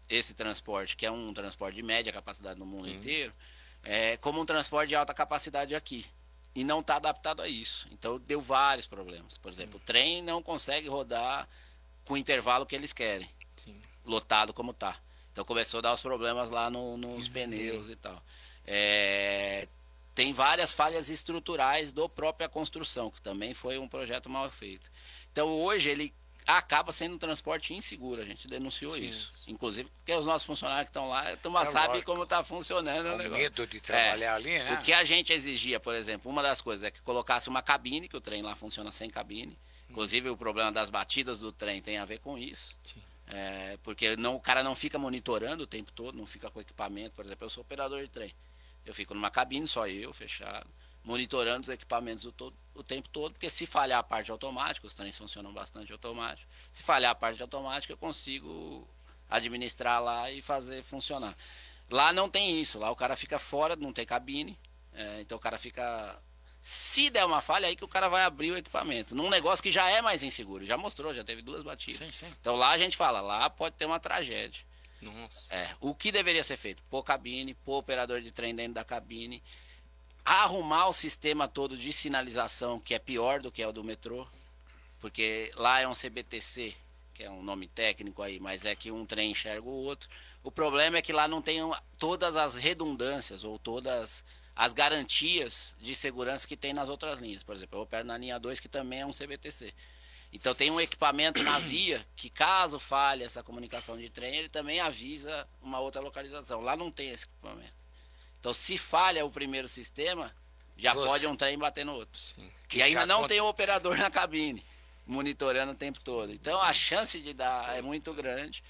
esse transporte, que é um transporte de média capacidade no mundo inteiro, como um transporte de alta capacidade aqui. E não está adaptado a isso. Então deu vários problemas. Por exemplo, o trem não consegue rodar com o intervalo que eles querem. Lotado como tá. Então começou a dar os problemas lá nos pneus e tal. Tem várias falhas estruturais da própria construção, que também foi um projeto mal feito. Então hoje ele acaba sendo um transporte inseguro, a gente denunciou isso. Inclusive porque os nossos funcionários que estão lá, sabem como está funcionando o negócio. Medo de trabalhar ali, né? O que a gente exigia, por exemplo, uma das coisas é que colocasse uma cabine, que o trem lá funciona sem cabine. Inclusive o problema das batidas do trem tem a ver com isso. Porque o cara não fica monitorando o tempo todo, não fica com equipamento. Por exemplo, eu sou operador de trem. Eu fico numa cabine, só eu, fechado, monitorando os equipamentos o tempo todo, porque se falhar a parte automática, os trens funcionam bastante automático, se falhar a parte automática, eu consigo administrar lá e fazer funcionar. Lá não tem isso, lá o cara fica fora, não tem cabine, então o cara fica... Se der uma falha, aí que o cara vai abrir o equipamento. Num negócio que já é mais inseguro. Já mostrou, já teve 2 batidas. Sim. Então lá a gente fala, lá pode ter uma tragédia. Nossa. O que deveria ser feito? Pôr cabine, pôr operador de trem dentro da cabine. Arrumar o sistema todo de sinalização, que é pior do que é o do metrô. Porque lá é um CBTC, que é um nome técnico aí, mas é que um trem enxerga o outro. O problema é que lá não tem todas as redundâncias ou todas... as garantias de segurança que tem nas outras linhas. Por exemplo, eu opero na linha 2, que também é um CBTC. Então tem um equipamento na via que, caso falhe essa comunicação de trem, ele também avisa uma outra localização. Lá não tem esse equipamento. Então se falha o primeiro sistema, já pode um trem bater no outro. E ainda não tem o operador na cabine, monitorando o tempo todo. Então a chance de dar é muito grande.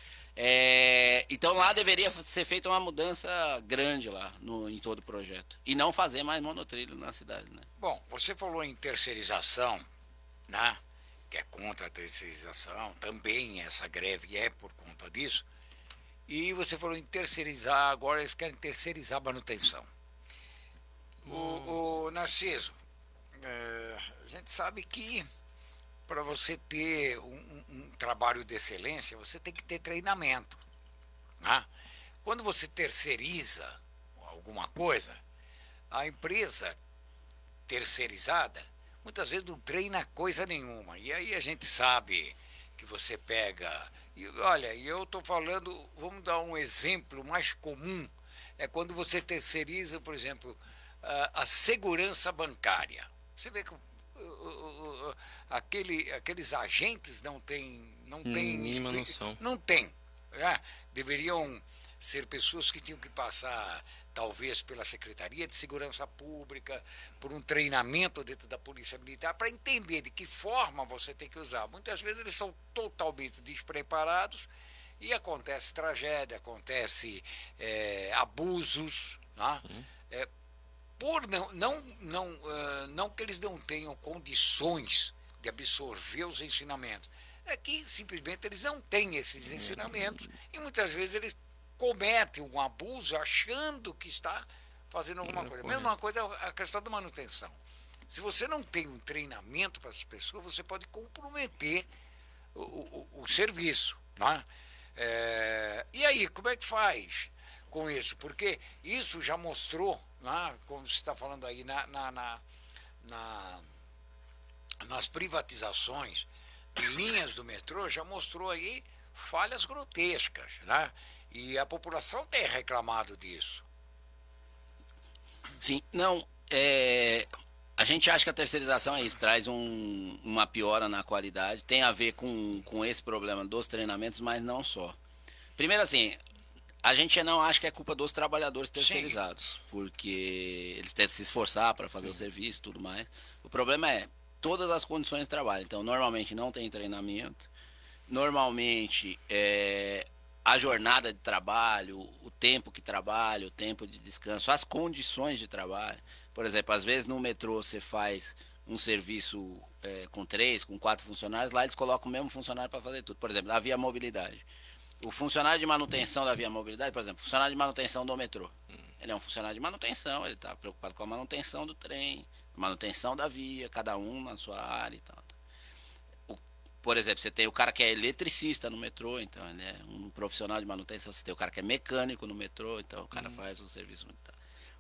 Então lá deveria ser feita uma mudança grande lá em todo o projeto e não fazer mais monotrilho na cidade, né? Bom, você falou em terceirização, né? Que é contra a terceirização, também essa greve é por conta disso. E você falou em terceirizar, agora eles querem terceirizar a manutenção. O Narciso, a gente sabe que para você ter um trabalho de excelência, você tem que ter treinamento. Né? Quando você terceiriza alguma coisa, a empresa terceirizada, muitas vezes não treina coisa nenhuma. E aí a gente sabe que você pega... E olha, eu estou falando, vamos dar um exemplo mais comum, é quando você terceiriza, por exemplo, a segurança bancária. Você vê que aqueles agentes não têm mínima noção. Não tem. Né? Deveriam ser pessoas que tinham que passar, talvez, pela Secretaria de Segurança Pública, por um treinamento dentro da Polícia Militar, para entender de que forma você tem que usar. Muitas vezes eles são totalmente despreparados e acontece tragédia, acontece abusos, né? Por não que eles não tenham condições de absorver os ensinamentos, é que simplesmente eles não têm esses ensinamentos e muitas vezes eles cometem um abuso achando que está fazendo alguma coisa. A mesma coisa é a questão da manutenção. Se você não tem um treinamento para as pessoas, você pode comprometer o serviço. Né? E aí, como é que faz com isso? Porque isso já mostrou, né, como você está falando aí, nas privatizações de linhas do metrô, já mostrou aí falhas grotescas. Né? E a população tem reclamado disso. Sim, não, a gente acha que a terceirização é isso, traz uma piora na qualidade, tem a ver com esse problema dos treinamentos, mas não só. Primeiro assim, a gente não acha que é culpa dos trabalhadores terceirizados, sim, porque eles têm que se esforçar para fazer, sim, o serviço e tudo mais. O problema é todas as condições de trabalho, então normalmente não tem treinamento, normalmente a jornada de trabalho, o tempo que trabalha, o tempo de descanso, as condições de trabalho. Por exemplo, às vezes no metrô você faz um serviço com 3, com 4 funcionários, lá eles colocam o mesmo funcionário para fazer tudo. Por exemplo, na Via Mobilidade. O funcionário de manutenção da Via Mobilidade, por exemplo, funcionário de manutenção do metrô. Ele é um funcionário de manutenção, ele está preocupado com a manutenção do trem, manutenção da via, cada um na sua área e tal. Por exemplo, você tem o cara que é eletricista no metrô, então ele é um profissional de manutenção. Você tem o cara que é mecânico no metrô, então o cara faz um serviço.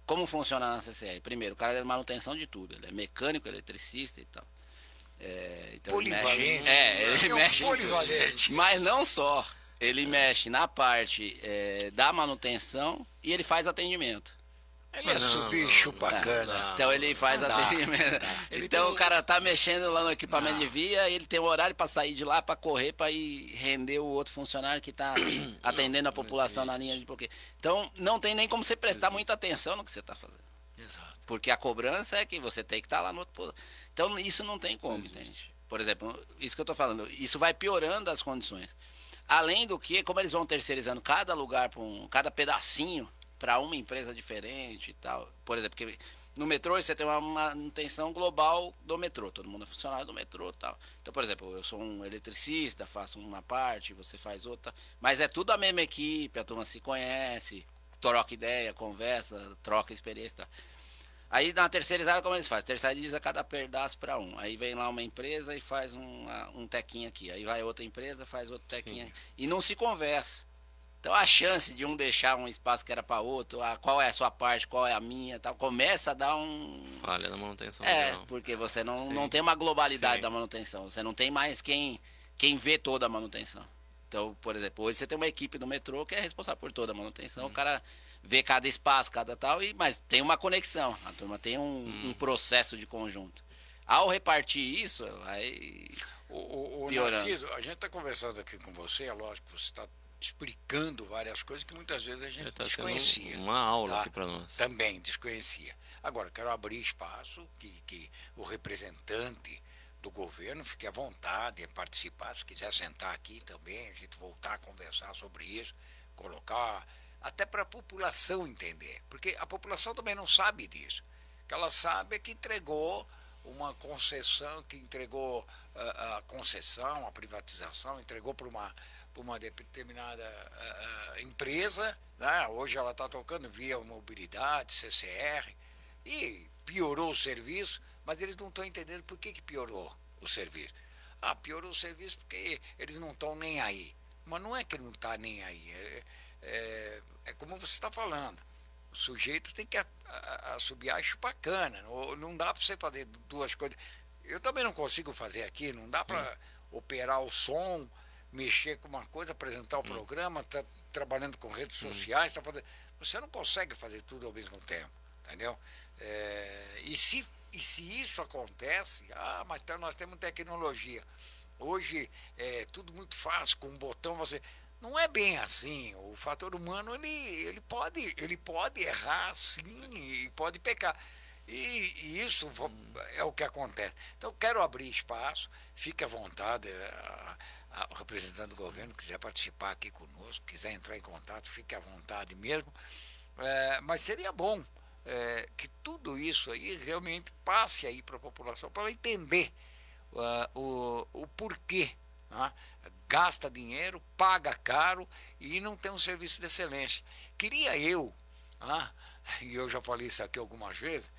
Como funciona na CCR? Primeiro, o cara é de manutenção de tudo. Ele é mecânico, eletricista e tal. Então polivalente. Ele mexe polivalente. Mas não só. Ele mexe na parte da manutenção e ele faz atendimento. Ele é subicho bacana. Então ele faz atendimento. Então o cara tá mexendo lá no equipamento de via, ele tem um horário para sair de lá, para correr, para ir render o outro funcionário que tá atendendo a população na linha de bloqueio. Então não tem nem como você prestar muita atenção no que você tá fazendo. Exato. Porque a cobrança é que você tem que estar lá no outro posto. Então isso não tem como, entende? Por exemplo, isso que eu tô falando, isso vai piorando as condições. Além do que, como eles vão terceirizando cada lugar, cada pedacinho, para uma empresa diferente e tal. Por exemplo, porque no metrô você tem uma manutenção global do metrô, todo mundo é funcionário do metrô e tal. Então, por exemplo, eu sou um eletricista, faço uma parte, você faz outra, mas é tudo a mesma equipe, a turma se conhece, troca ideia, conversa, troca experiência e tal. Aí na terceirizada, como eles fazem? Terceiriza cada pedaço para um. Aí vem lá uma empresa e faz um tequinho aqui. Aí vai outra empresa, faz outro tequinho aqui. E não se conversa. Então a chance de um deixar um espaço que era para outro, qual é a sua parte, qual é a minha, tal, começa a dar falha na manutenção. Porque você não tem uma globalidade da manutenção, você não tem mais quem vê toda a manutenção. Então, por exemplo, hoje você tem uma equipe do metrô que é responsável por toda a manutenção, o cara vê cada espaço, cada tal, mas tem uma conexão, a turma tem um processo de conjunto. Ao repartir isso, aí o Narciso, a gente está conversando aqui com você, é lógico que você está explicando várias coisas que muitas vezes a gente desconhecia. Uma aula aqui para nós. Também desconhecia. Agora, quero abrir espaço que o representante do governo fique à vontade em participar, se quiser sentar aqui também, a gente voltar a conversar sobre isso, colocar, até para a população entender, porque a população também não sabe disso. O que ela sabe é que entregou uma concessão, que entregou a concessão, a privatização, entregou para uma determinada empresa, né? Hoje ela está tocando Via Mobilidade, CCR, e piorou o serviço, mas eles não estão entendendo por que piorou o serviço. Piorou o serviço porque eles não estão nem aí. Mas não é que ele não está nem aí, é como você está falando. O sujeito tem que assobiar e chupar cana. Não dá para você fazer duas coisas. Eu também não consigo fazer aqui, não dá para operar o som, mexer com uma coisa, apresentar o programa, tá trabalhando com redes sociais, fazendo. Você não consegue fazer tudo ao mesmo tempo, entendeu? E se isso acontece, mas nós temos tecnologia. Hoje é tudo muito fácil, com um botão você. Não é bem assim. O fator humano ele pode errar sim e pode pecar. E isso é o que acontece. Então quero abrir espaço, fique à vontade. O representante do governo quiser participar aqui conosco, quiser entrar em contato, fique à vontade mesmo. Mas seria bom que tudo isso aí realmente passe aí para a população, para ela entender o porquê. Né? Gasta dinheiro, paga caro e não tem um serviço de excelência. Queria eu e eu já falei isso aqui algumas vezes,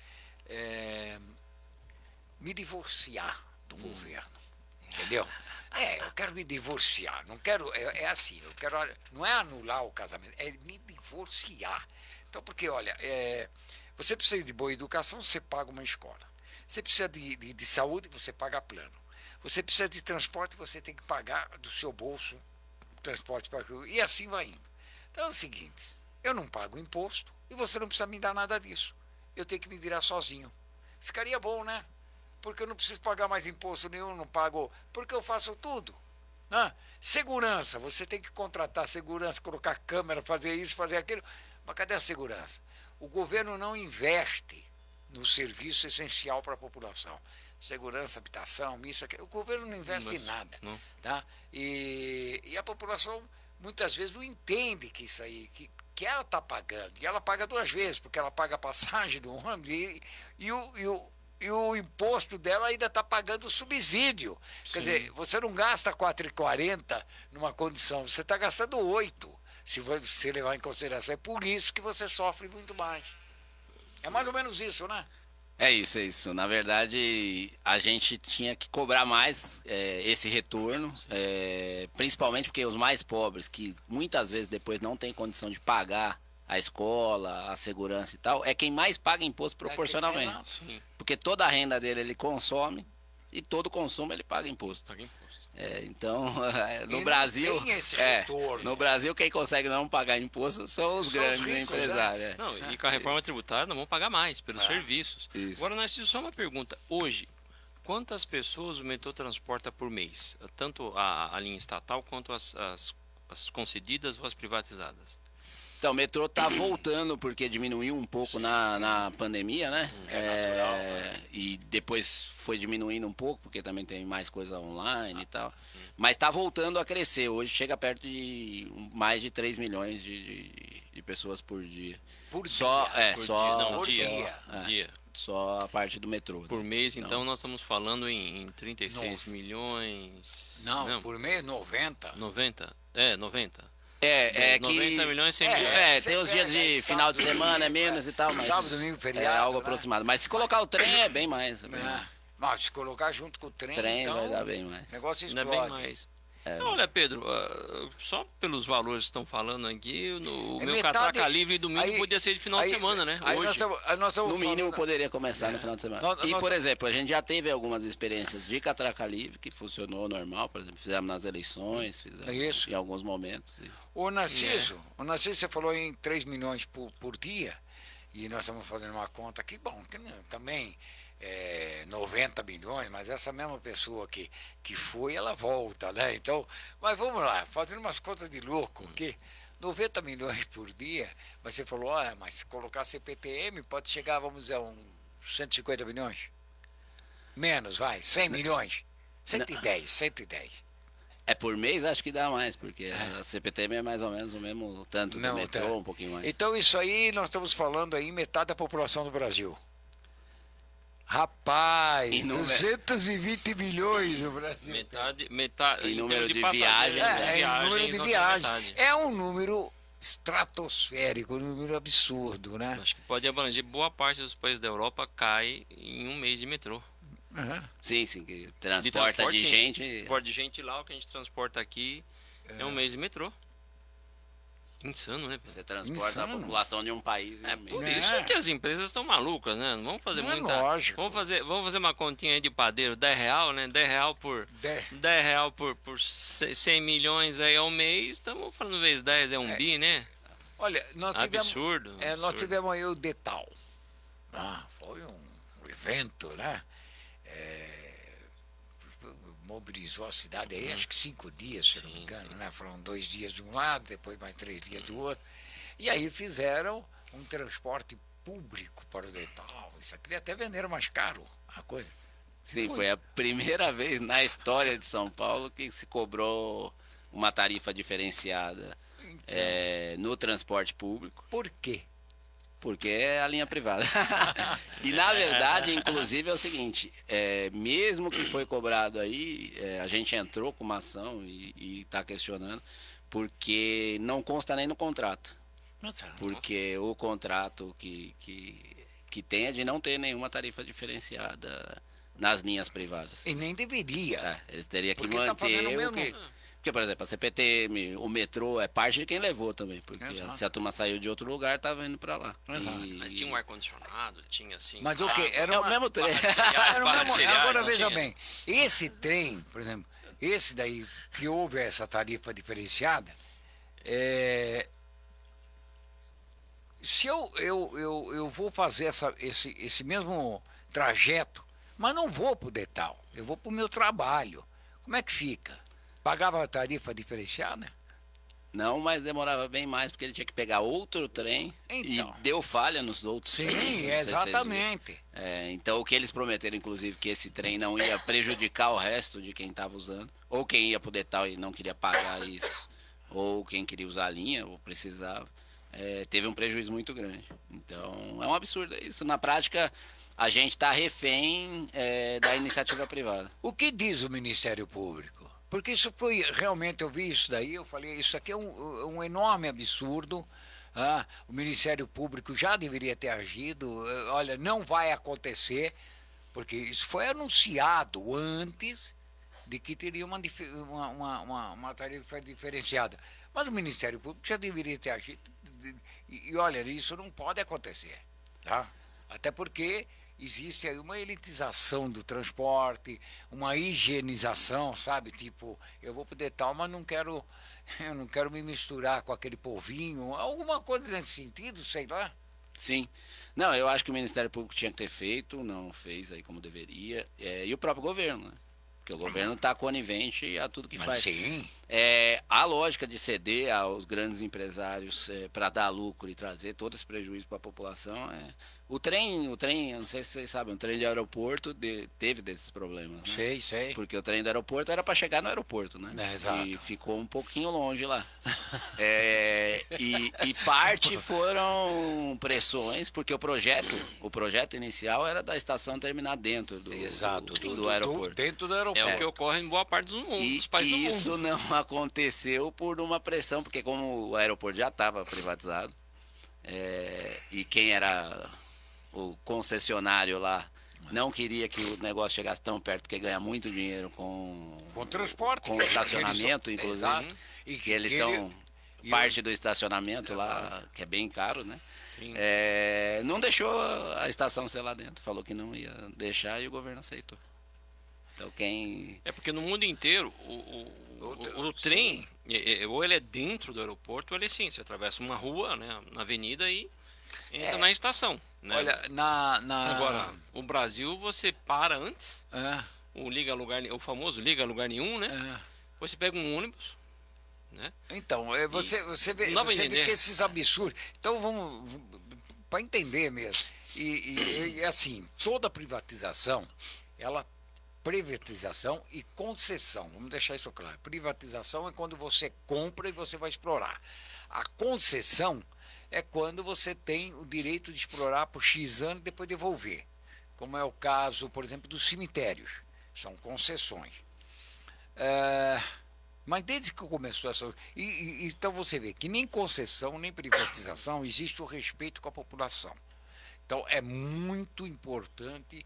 me divorciar do governo, entendeu? Eu quero me divorciar, não quero, assim, eu quero, não é anular o casamento, é me divorciar. Então, porque, olha, você precisa de boa educação, você paga uma escola. Você precisa de saúde, você paga plano. Você precisa de transporte, você tem que pagar do seu bolso transporte para aquilo. E assim vai indo. Então é o seguinte, eu não pago imposto e você não precisa me dar nada disso. Eu tenho que me virar sozinho. Ficaria bom, né? Porque eu não preciso pagar mais imposto nenhum, não pago, porque eu faço tudo. Né? Segurança, você tem que contratar segurança, colocar câmera, fazer isso, fazer aquilo. Mas cadê a segurança? O governo não investe no serviço essencial para a população. Segurança, habitação, missa, o governo não investe em nada. Não. Tá? E a população muitas vezes não entende que isso aí, que ela está pagando. E ela paga duas vezes, porque ela paga a passagem do ônibus e o imposto dela ainda está pagando o subsídio. Sim. Quer dizer, você não gasta 4,40 numa condição, você está gastando 8, se você levar em consideração. É por isso que você sofre muito mais. É mais ou menos isso, né? É isso. Na verdade, a gente tinha que cobrar mais esse retorno, principalmente porque os mais pobres, que muitas vezes depois não tem condição de pagar a escola, a segurança e tal, é quem mais paga imposto proporcionalmente. Porque toda a renda dele ele consome e todo consumo ele paga imposto. Então, no Brasil, no Brasil quem consegue não pagar imposto são os grandes empresários. Não, e com a reforma tributária nós vamos pagar mais pelos serviços. Isso. Agora, Narciso, só uma pergunta. Hoje, quantas pessoas o metrô transporta por mês? Tanto a linha estatal quanto as concedidas ou as privatizadas? Então, o metrô está voltando porque diminuiu um pouco na pandemia, né? E depois foi diminuindo um pouco, porque também tem mais coisa online e tal. Mas está voltando a crescer. Hoje chega perto de mais de 3 milhões de pessoas por dia. Por dia. Só a parte do metrô. Por mês, então, nós estamos falando em 36 milhões... Não, por mês 90. 90? 90. 90 milhões, 100 milhões. Tem os dias de final de semana, é menos e tal, mas sábado, domingo, feriado, é algo aproximado. Mas se colocar o trem é bem mais. Mas se colocar junto com o trem, então, vai dar bem mais. O negócio explode. Não é bem mais. Então, olha, Pedro, só pelos valores que estão falando aqui, o meu catraca livre domingo podia ser de final de semana, né? Hoje. No mínimo poderia começar no final de semana. Por exemplo, a gente já teve algumas experiências de catraca livre que funcionou normal, por exemplo, fizemos nas eleições, fizemos em alguns momentos. O Narciso, você falou em 3 milhões por dia, e nós estamos fazendo uma conta aqui, bom, que também... 90 milhões, mas essa mesma pessoa que foi, ela volta, né? Então, mas vamos lá, fazendo umas contas de louco aqui, 90 milhões por dia, mas você falou, mas se colocar CPTM pode chegar, vamos dizer, a uns 150 milhões? Menos, 100 milhões? 110. Por mês acho que dá mais, porque a CPTM é mais ou menos o mesmo tanto do metrô, um pouquinho mais. Então isso aí, nós estamos falando aí, metade da população do Brasil. Rapaz, 220 milhões no Brasil. Metade em número de viagens. É um número estratosférico, um número absurdo, né? Acho que pode abranger boa parte dos países da Europa, cai em um mês de metrô. Sim, que transporta de gente. Transporte de gente lá, o que a gente transporta aqui é um mês de metrô. Insano, né? Você transporta a população de um país. Por isso que as empresas estão malucas, né? Não vamos fazer muita. Lógico. Vamos fazer uma continha aí de padeiro, R$10, né? R$10 por 100 milhões aí ao mês. Estamos falando vezes 10 é um bi, né? Olha, nós absurdo. Nós tivemos aí o Detal. Foi um evento, né? Mobilizou a cidade aí, acho que 5 dias, se não me engano, né? Foram 2 dias de um lado, depois mais 3 dias do outro. E aí fizeram um transporte público para o Detal. Isso aqui até venderam mais caro a coisa. Sim, foi a primeira vez na história de São Paulo que se cobrou uma tarifa diferenciada no transporte público. Por quê? Porque é a linha privada. E na verdade, inclusive, é o seguinte, mesmo que foi cobrado aí, a gente entrou com uma ação e está questionando, porque não consta nem no contrato. Porque o contrato que tem é de não ter nenhuma tarifa diferenciada nas linhas privadas. E nem deveria. Eles teriam que Porque manter tá fazendo o mesmo. Porque, por exemplo, a CPTM, o metrô é parte de quem levou também. Porque Exato. se a turma saiu de outro lugar, tava indo para lá. Exato. Mas tinha um ar-condicionado, tinha assim. Mas o quê? É o mesmo trem. Era o mesmo- Cereais, Agora não veja tinha? bem, esse trem, por exemplo, esse daí que houve essa tarifa diferenciada, se eu vou fazer esse mesmo trajeto, mas não vou para o Detal, eu vou para o meu trabalho. Como é que fica? Pagava a tarifa diferenciada? Não, mas demorava bem mais, porque ele tinha que pegar outro trem Então. e deu falha nos outros Sim, trens. Não sei se vocês viram. exatamente. Então, o que eles prometeram, inclusive, que esse trem não ia prejudicar o resto de quem estava usando, ou quem ia pro Detal e não queria pagar isso, ou quem queria usar a linha, ou precisava, teve um prejuízo muito grande. Então, é um absurdo isso. Na prática, a gente está refém da iniciativa privada. O que diz o Ministério Público? Porque isso foi, realmente, eu vi isso daí, eu falei, isso aqui é um enorme absurdo. O Ministério Público já deveria ter agido, olha, não vai acontecer, porque isso foi anunciado antes de que teria uma tarifa diferenciada. Mas o Ministério Público já deveria ter agido, e olha, isso não pode acontecer, tá? Até porque existe aí uma elitização do transporte, uma higienização, sabe? Tipo, eu vou poder tal, mas eu não quero me misturar com aquele povinho, alguma coisa nesse sentido, sei lá. Sim. Não, eu acho que o Ministério Público tinha que ter feito, não fez aí como deveria, e o próprio governo, né? Porque o governo está conivente a tudo que Mas faz. sim. A lógica de ceder aos grandes empresários para dar lucro e trazer todo esse prejuízo para a população o trem, não sei se vocês sabem, o trem de aeroporto teve desses problemas, né? Sei. Porque o trem do aeroporto era para chegar no aeroporto, né? Exato. E ficou um pouquinho longe lá. E parte foram pressões, porque o projeto inicial era da estação terminar dentro do aeroporto. Dentro do aeroporto. É o que ocorre em boa parte dos países do mundo. Isso não aconteceu por uma pressão, porque como o aeroporto já estava privatizado, e quem era o concessionário lá não queria que o negócio chegasse tão perto, porque ganha muito dinheiro com transporte, com estacionamento, inclusive. Exato. E que eles são parte do estacionamento lá, que é bem caro, né? Não deixou a estação ser lá dentro, falou que não ia deixar e o governo aceitou. Então É porque no mundo inteiro o trem, ou ele é dentro do aeroporto, ou ele sim, você atravessa uma rua, né, na avenida e entra na estação. Né? Olha, Agora, o Brasil você para antes, o famoso liga lugar nenhum, né? Depois você pega um ônibus, né? Então, você vê que esses absurdos. Então vamos para entender mesmo. E assim, toda privatização, privatização e concessão, vamos deixar isso claro. Privatização é quando você compra e você vai explorar. A concessão é quando você tem o direito de explorar por X anos e depois devolver. Como é o caso, por exemplo, dos cemitérios. São concessões. Mas desde que começou essa... Então você vê que nem concessão, nem privatização, existe o respeito com a população. Então é muito importante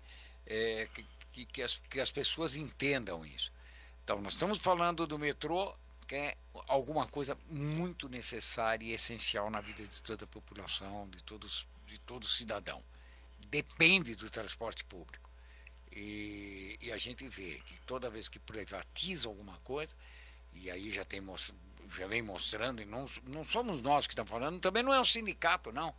que as pessoas entendam isso. Então nós estamos falando do metrô, que é alguma coisa muito necessária e essencial na vida de toda a população, de todo cidadão. Depende do transporte público. E a gente vê que toda vez que privatiza alguma coisa, e aí já vem mostrando, e não somos nós que estamos falando, também não é o sindicato, não.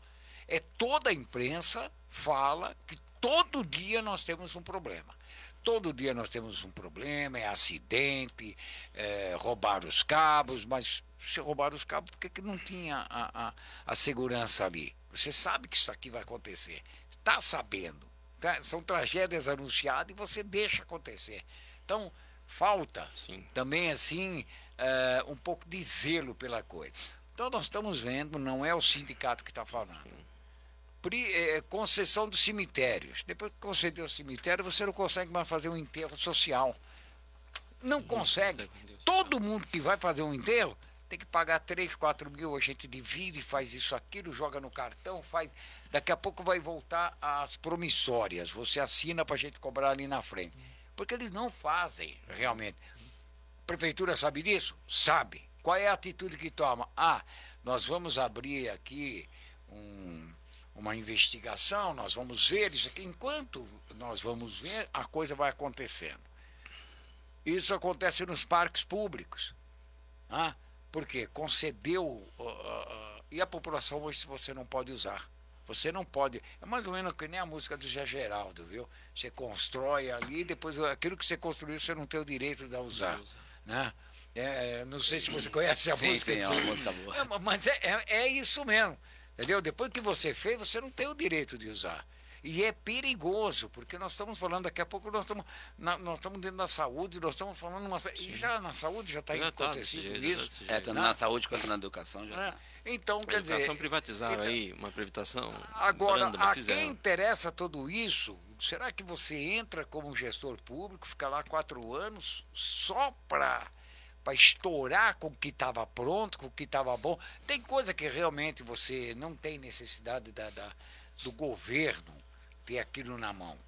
É toda a imprensa fala que todo dia nós temos um problema. Todo dia nós temos um problema, é acidente, roubar os cabos, mas se roubar os cabos, por que não tinha a segurança ali? Você sabe que isso aqui vai acontecer, está sabendo. Tá? São tragédias anunciadas e você deixa acontecer. Então, falta também assim um pouco de zelo pela coisa. Então nós estamos vendo, não é o sindicato que está falando. Concessão dos cemitérios. Depois que concedeu o cemitério, você não consegue mais fazer um enterro social. Não consegue. Todo mundo que vai fazer um enterro tem que pagar 3, 4 mil, a gente divide, faz isso, aquilo, joga no cartão, faz. Daqui a pouco vai voltar às promissórias. Você assina para a gente cobrar ali na frente. Porque eles não fazem, realmente. A prefeitura sabe disso? Sabe. Qual é a atitude que toma? Ah, nós vamos abrir aqui uma investigação, nós vamos ver isso aqui. Enquanto nós vamos ver, a coisa vai acontecendo. Isso acontece nos parques públicos. Ah, porque concedeu, e a população hoje você não pode usar. Você não pode, é mais ou menos que nem a música do Zé Geraldo, viu? Você constrói ali, depois aquilo que você construiu você não tem o direito de usar. Né? Não sei se você conhece a música. Sim, é uma música boa. Mas é isso mesmo, entendeu? Depois que você fez, você não tem o direito de usar. E é perigoso, porque nós estamos falando, daqui a pouco nós estamos dentro da saúde, nós estamos falando, e já na saúde já está acontecendo isso. Tanto na saúde quanto na educação já. Então, quer dizer. Educação privatizaram aí, uma privatização. Agora, a quem interessa tudo isso, será que você entra como gestor público, fica lá 4 anos só para estourar com o que estava pronto, com o que estava bom? Tem coisa que realmente você não tem necessidade do governo ter aquilo na mão.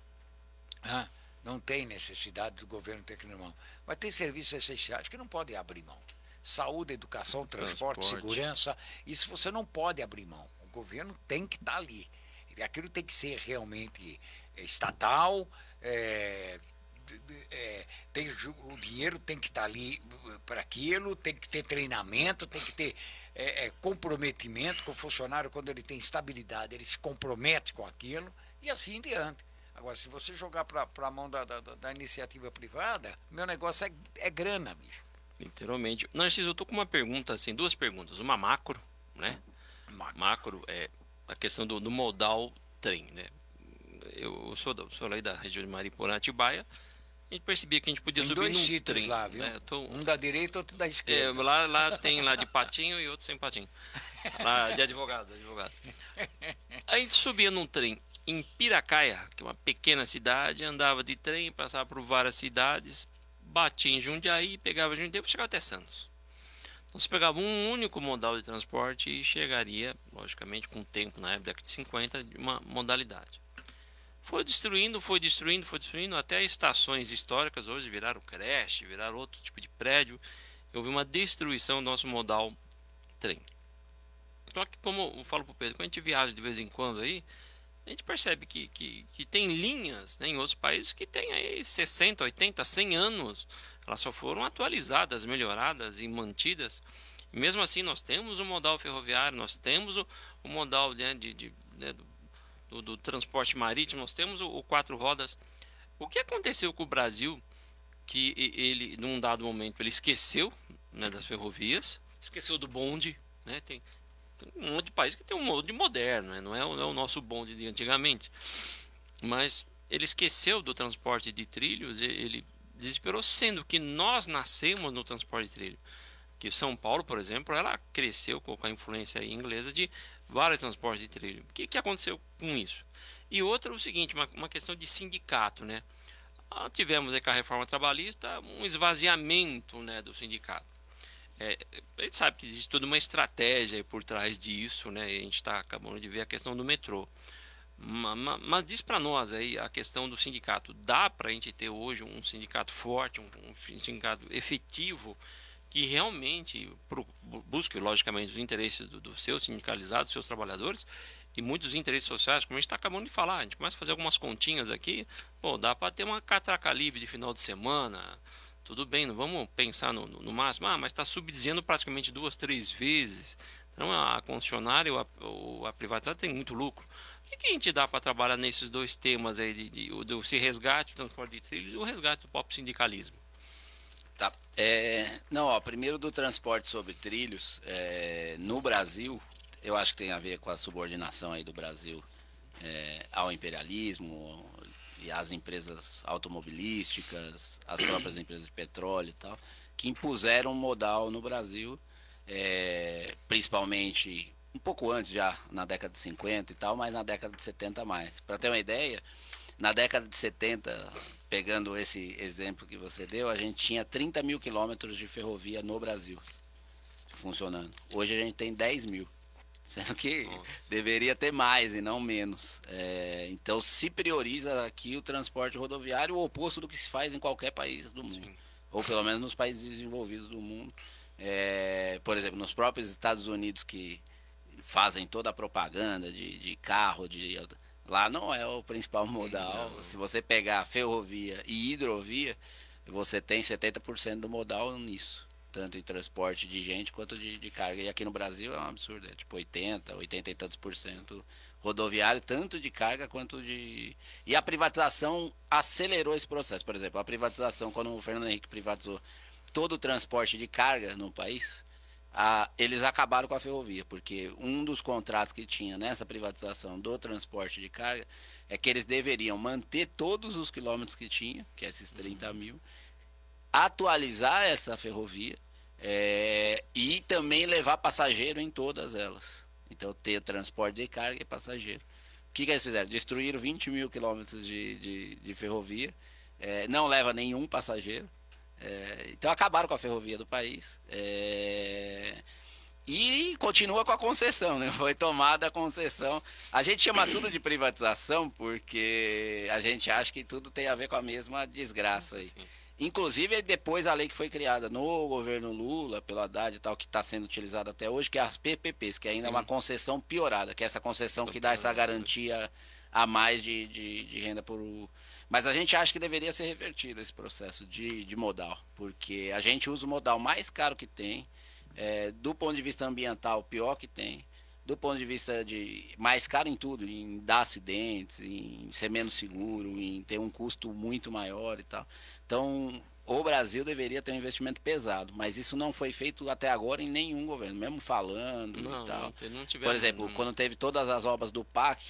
Não tem necessidade do governo ter aquilo na mão. Mas tem serviços essenciais que não podem abrir mão. Saúde, educação, transporte, segurança, isso você não pode abrir mão. O governo tem que estar ali. Aquilo tem que ser realmente estatal, o dinheiro tem que estar ali para aquilo, tem que ter treinamento, tem que ter comprometimento com o funcionário. Quando ele tem estabilidade, ele se compromete com aquilo e assim em diante. Agora, se você jogar para a mão da iniciativa privada, meu negócio é grana, bicho. Literalmente. Narciso, eu tô com uma pergunta, assim, 2 perguntas. Uma macro, né? Macro é a questão do modal trem, né? Eu sou lá da região de Mariporã, Atibaia. A gente percebia que a gente podia subir num trem lá, viu? Né? Um da direita, outro da esquerda. Lá tem lá de patinho e outro sem patinho. Lá de advogado. A gente subia num trem em Piracaia, que é uma pequena cidade, andava de trem, passava por várias cidades, batia em Jundiaí, pegava Jundiaí e chegava até Santos. Então você pegava um único modal de transporte e chegaria, logicamente, com o tempo, na década de 50, de uma modalidade. Foi destruindo, até estações históricas hoje viraram creche, viraram outro tipo de prédio. Houve uma destruição do nosso modal trem. Só que, como eu falo para o Pedro, quando a gente viaja de vez em quando aí, a gente percebe que tem linhas, né, em outros países que tem aí 60, 80, 100 anos. Elas só foram atualizadas, melhoradas e mantidas. E mesmo assim, nós temos o modal ferroviário, nós temos o modal do transporte marítimo, nós temos o 4 rodas. O que aconteceu com o Brasil, que ele, num dado momento, ele esqueceu, né, das ferrovias, esqueceu do bonde, né, tem um monte de país que tem um bonde moderno, né? Não é o nosso bonde de antigamente, mas ele esqueceu do transporte de trilhos, ele desesperou, sendo que nós nascemos no transporte de trilho. Que São Paulo, por exemplo, ela cresceu com a influência inglesa de vários transportes de trilho. O que aconteceu com isso? E outra é o seguinte, uma questão de sindicato, né? Tivemos aí com a reforma trabalhista um esvaziamento, né, do sindicato. A gente sabe que existe toda uma estratégia por trás disso, né? A gente está acabando de ver a questão do metrô. Mas diz para nós aí a questão do sindicato. Dá para a gente ter hoje um sindicato forte, um sindicato efetivo, que realmente busque, logicamente, os interesses dos seus sindicalizados, dos seus trabalhadores, e muitos interesses sociais, como a gente está acabando de falar. A gente começa a fazer algumas continhas aqui, dá para ter uma catraca livre de final de semana. Tudo bem, não vamos pensar no máximo, mas está subsidiando praticamente 2, 3 vezes. Então a concessionária ou a privatizada tem muito lucro. O que a gente dá para trabalhar nesses 2 temas aí, desse resgate do transporte de trilhos e o resgate do próprio sindicalismo? Tá. Primeiro do transporte sobre trilhos, no Brasil, eu acho que tem a ver com a subordinação aí do Brasil ao imperialismo, e as empresas automobilísticas, as próprias empresas de petróleo e tal, que impuseram modal no Brasil, principalmente um pouco antes, já na década de 50 e tal, mas na década de 70 mais. Para ter uma ideia, na década de 70, pegando esse exemplo que você deu, a gente tinha 30 mil quilômetros de ferrovia no Brasil. funcionando. Hoje a gente tem 10 mil. Sendo que Nossa. deveria ter mais e não menos. Então se prioriza aqui o transporte rodoviário, o oposto do que se faz em qualquer país do mundo. Sim. Ou pelo menos nos países desenvolvidos do mundo. Por exemplo, nos próprios Estados Unidos, que fazem toda a propaganda de carro, lá não é o principal modal. Não. Se você pegar ferrovia e hidrovia, você tem 70% do modal nisso. Tanto em transporte de gente quanto de carga. E aqui no Brasil é um absurdo, é tipo 80 e tantos por cento rodoviário, tanto de carga quanto de... E a privatização acelerou esse processo. Por exemplo, a privatização, quando o Fernando Henrique privatizou todo o transporte de carga no país, eles acabaram com a ferrovia, porque um dos contratos que tinha nessa privatização do transporte de carga é que eles deveriam manter todos os quilômetros que tinha, que é esses 30 mil, atualizar essa ferrovia e também levar passageiro em todas elas. Então ter transporte de carga e passageiro. O que eles fizeram? Destruíram 20 mil quilômetros de ferrovia, não leva nenhum passageiro. Então acabaram com a ferrovia do país. E continua com a concessão, né? Foi tomada a concessão. A gente chama tudo de privatização porque a gente acha que tudo tem a ver com a mesma desgraça aí. Sim. Inclusive depois a lei que foi criada no governo Lula, pelo Haddad e tal, que está sendo utilizada até hoje, que é as PPPs, que ainda é uma concessão piorada, que é essa concessão que dá essa garantia a mais de renda por... Mas a gente acha que deveria ser revertido esse processo de modal, porque a gente usa o modal mais caro que tem, do ponto de vista ambiental, o pior que tem, do ponto de vista de mais caro em tudo, em dar acidentes, em ser menos seguro, em ter um custo muito maior e tal. Então, o Brasil deveria ter um investimento pesado, mas isso não foi feito até agora em nenhum governo, mesmo falando e tal. Não Por exemplo, quando teve todas as obras do PAC,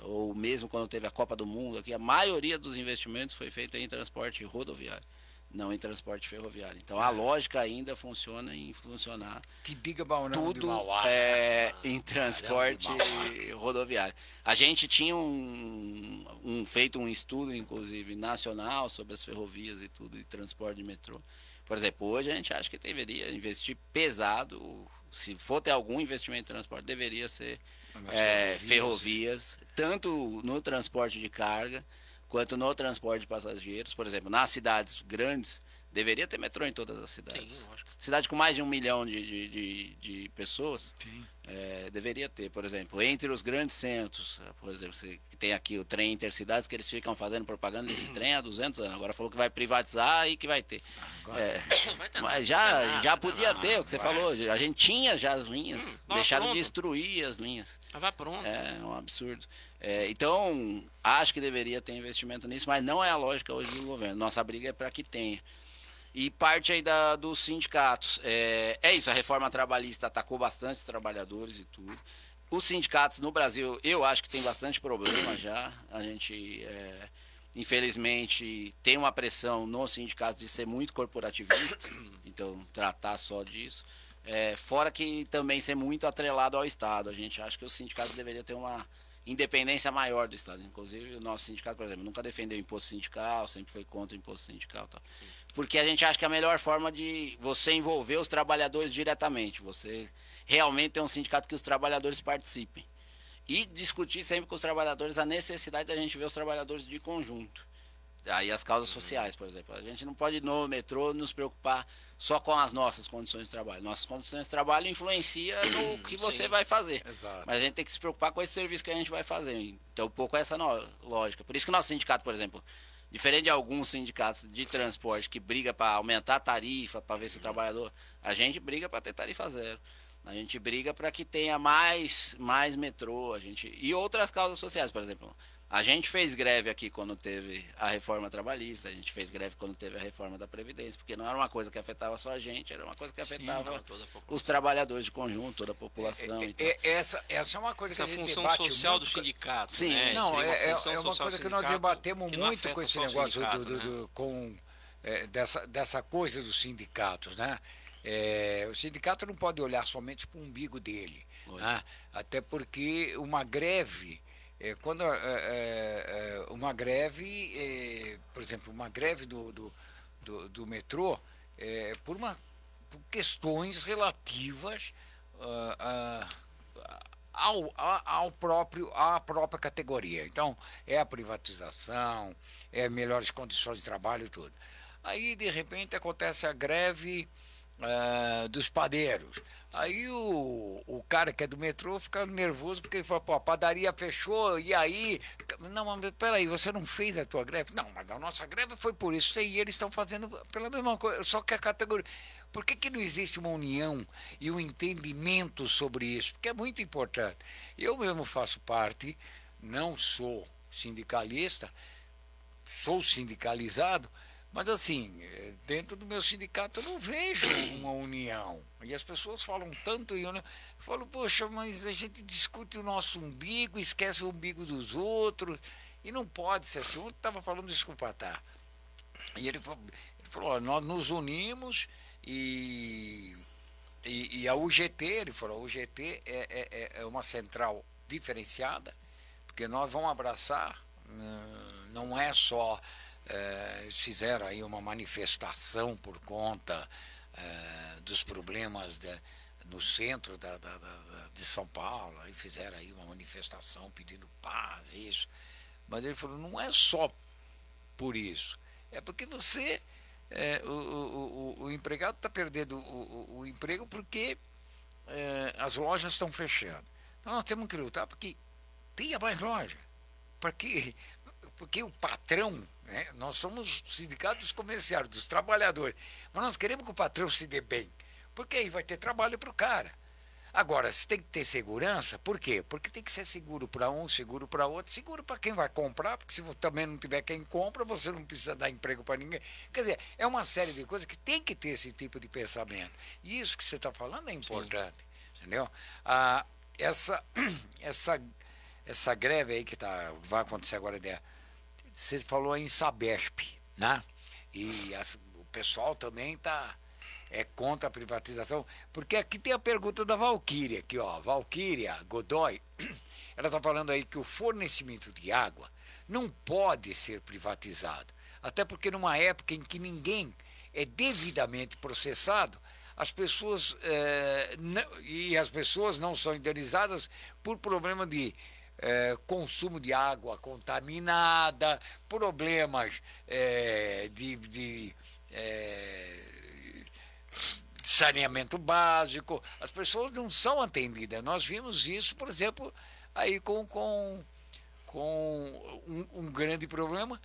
ou mesmo quando teve a Copa do Mundo aqui, a maioria dos investimentos foi feita em transporte rodoviário, não em transporte ferroviário. Então a lógica ainda funciona em funcionar Que diga Balneário de tudo Mauá. em transporte rodoviário. A gente tinha feito um estudo, inclusive, nacional sobre as ferrovias e tudo, e transporte de metrô. Por exemplo, hoje a gente acha que deveria investir pesado, se for ter algum investimento em transporte, deveria ser ferrovias, tanto no transporte de carga, quanto no transporte de passageiros. Por exemplo, nas cidades grandes, deveria ter metrô em todas as cidades. Sim, lógico. Cidade com mais de 1 milhão de pessoas, deveria ter, por exemplo, entre os grandes centros. Por exemplo, você tem aqui o trem Intercidades, que eles ficam fazendo propaganda desse trem há 200 anos. Agora falou que vai privatizar e que vai ter. Mas já podia ter, o que você falou. A gente tinha já as linhas, deixaram de destruir as linhas. Vai pronto. É um absurdo. Então, acho que deveria ter investimento nisso, mas não é a lógica hoje do governo. Nossa briga é para que tenha. E parte aí dos sindicatos. Isso, a reforma trabalhista atacou bastante os trabalhadores e tudo. Os sindicatos no Brasil, eu acho que tem bastante problema já. A gente, infelizmente, tem uma pressão nos sindicatos de ser muito corporativista, então tratar só disso. Fora que também ser muito atrelado ao Estado. A gente acha que os sindicatos deveriam ter uma independência maior do Estado. Inclusive, o nosso sindicato, por exemplo, nunca defendeu imposto sindical, sempre foi contra o imposto sindical e tal. Porque a gente acha que é a melhor forma de você envolver os trabalhadores diretamente, você realmente ter um sindicato que os trabalhadores participem. E discutir sempre com os trabalhadores a necessidade da gente ver os trabalhadores de conjunto. Aí as causas sociais, por exemplo. A gente não pode no metrô nos preocupar só com as nossas condições de trabalho. Nossas condições de trabalho influenciam no que você vai fazer. Exato. Mas a gente tem que se preocupar com esse serviço que a gente vai fazer. Então, um pouco essa lógica. Por isso que o nosso sindicato, por exemplo, diferente de alguns sindicatos de transporte que briga para aumentar a tarifa, para ver se o trabalhador... A gente briga para ter tarifa zero. A gente briga para que tenha mais metrô. E outras causas sociais, por exemplo... A gente fez greve aqui quando teve a reforma trabalhista, a gente fez greve quando teve a reforma da Previdência, porque não era uma coisa que afetava só a gente, era uma coisa que afetava os trabalhadores de conjunto, toda a população. Essa é uma coisa que a gente função debate social muito. Do sindicato. Sim, né? Não, é função uma social coisa do que nós sindicato debatemos que não muito com afeta esse só o negócio sindicato, dessa coisa dos sindicatos, né? O sindicato não pode olhar somente para o umbigo dele, né? Até porque uma greve... quando uma greve, por exemplo, uma greve do metrô, por uma por questões relativas à própria categoria. Então, é a privatização, é melhores condições de trabalho e tudo. Aí, de repente, acontece a greve dos padeiros. Aí o cara que é do metrô fica nervoso porque ele fala, pô, a padaria fechou, e aí? Não, mas peraí, você não fez a tua greve? Não, mas a nossa greve foi por isso, e eles estão fazendo pela mesma coisa, só que a categoria... Por que não existe uma união e um entendimento sobre isso? Porque é muito importante. Eu mesmo faço parte, não sou sindicalista, sou sindicalizado, mas assim, dentro do meu sindicato eu não vejo uma união. E as pessoas falam tanto, e eu falo, poxa, mas a gente discute o nosso umbigo, esquece o umbigo dos outros, e não pode ser assim. Ontem estava falando, desculpa, tá? E ele falou, ó, nós nos unimos e a UGT, ele falou, a UGT é uma central diferenciada, porque nós vamos abraçar, não é só... fizeram aí uma manifestação por conta dos problemas no centro de São Paulo, aí fizeram aí uma manifestação pedindo paz, isso. Mas ele falou, não é só por isso, é porque você, o empregado está perdendo o emprego porque as lojas estão fechando. Então nós temos que lutar porque tenha mais loja, porque o patrão, né, nós somos sindicatos comerciários, dos trabalhadores, mas nós queremos que o patrão se dê bem, porque aí vai ter trabalho para o cara. Agora, se tem que ter segurança, por quê? Porque tem que ser seguro para um, seguro para outro, seguro para quem vai comprar, porque se também não tiver quem compra, você não precisa dar emprego para ninguém. Quer dizer, é uma série de coisas que tem que ter esse tipo de pensamento. E isso que você está falando é importante, entendeu? Essa greve aí que vai acontecer agora, você falou em Sabesp, né? E o pessoal também é contra a privatização, porque aqui tem a pergunta da Valquíria, aqui, ó, Valquíria Godoy, ela está falando aí que o fornecimento de água não pode ser privatizado, até porque numa época em que ninguém é devidamente processado, as pessoas as pessoas não são indenizadas por problema de consumo de água contaminada, problemas de saneamento básico, as pessoas não são atendidas. Nós vimos isso, por exemplo, aí com um grande problema,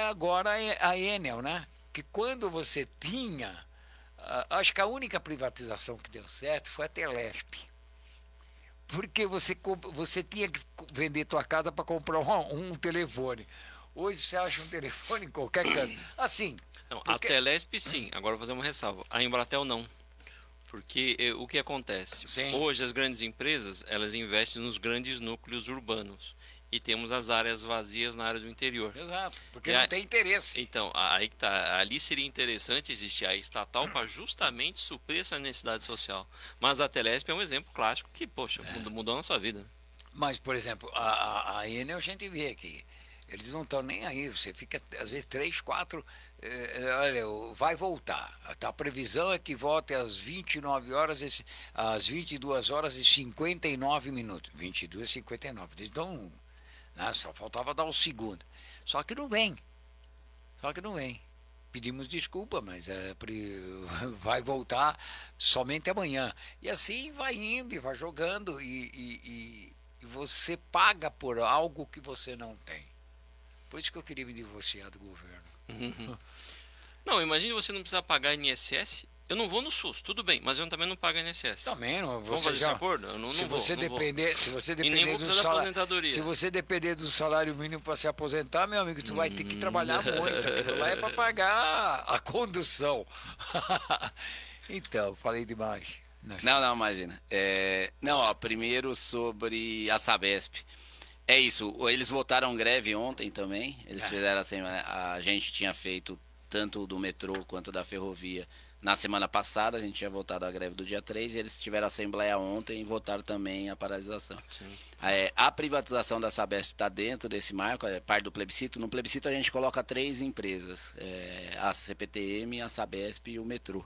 agora a Enel, né? Que quando você tinha, acho que a única privatização que deu certo foi a Telesp. Porque você tinha que vender tua casa para comprar um telefone. Hoje você acha um telefone em qualquer canto. Assim. Não, porque... A Telesp sim, agora vou fazer uma ressalva. A Embratel não. Porque o que acontece? Sim. Hoje as grandes empresas, elas investem nos grandes núcleos urbanos. E temos as áreas vazias na área do interior. Exato, porque não tem interesse. Então, aí que tá, ali seria interessante existir a estatal para justamente suprir essa necessidade social. Mas a Telesp é um exemplo clássico que, poxa, mudou na sua vida. Mas, por exemplo, a Enel a gente vê aqui, eles não estão nem aí, você fica às vezes 3, 4, olha, vai voltar. A previsão é que volte às 29 horas, às 22 horas e 59 minutos. 22 e 59. Então, só faltava dar o segundo. Só que não vem. Pedimos desculpa, mas vai voltar somente amanhã. E assim vai indo e vai jogando e você paga por algo que você não tem. Por isso que eu queria me divorciar do governo. Não, imagine você não precisar pagar INSS. Eu não vou no SUS, tudo bem, mas eu também não pago INSS. Também não. Vamos fazer esse acordo? Eu não se vou. Você depender do salário, se você depender do salário mínimo para se aposentar, meu amigo, tu vai ter que trabalhar muito. Aquilo lá é para pagar a condução. Então, falei demais. Não, imagina. Primeiro sobre a Sabesp. É isso, eles votaram greve ontem também. Eles fizeram assim, a gente tinha feito tanto do metrô quanto da ferrovia. Na semana passada, a gente tinha votado a greve do dia 3 e eles tiveram a assembleia ontem e votaram também a paralisação. A privatização da Sabesp está dentro desse marco, é parte do plebiscito. No plebiscito a gente coloca 3 empresas, a CPTM, a Sabesp e o metrô.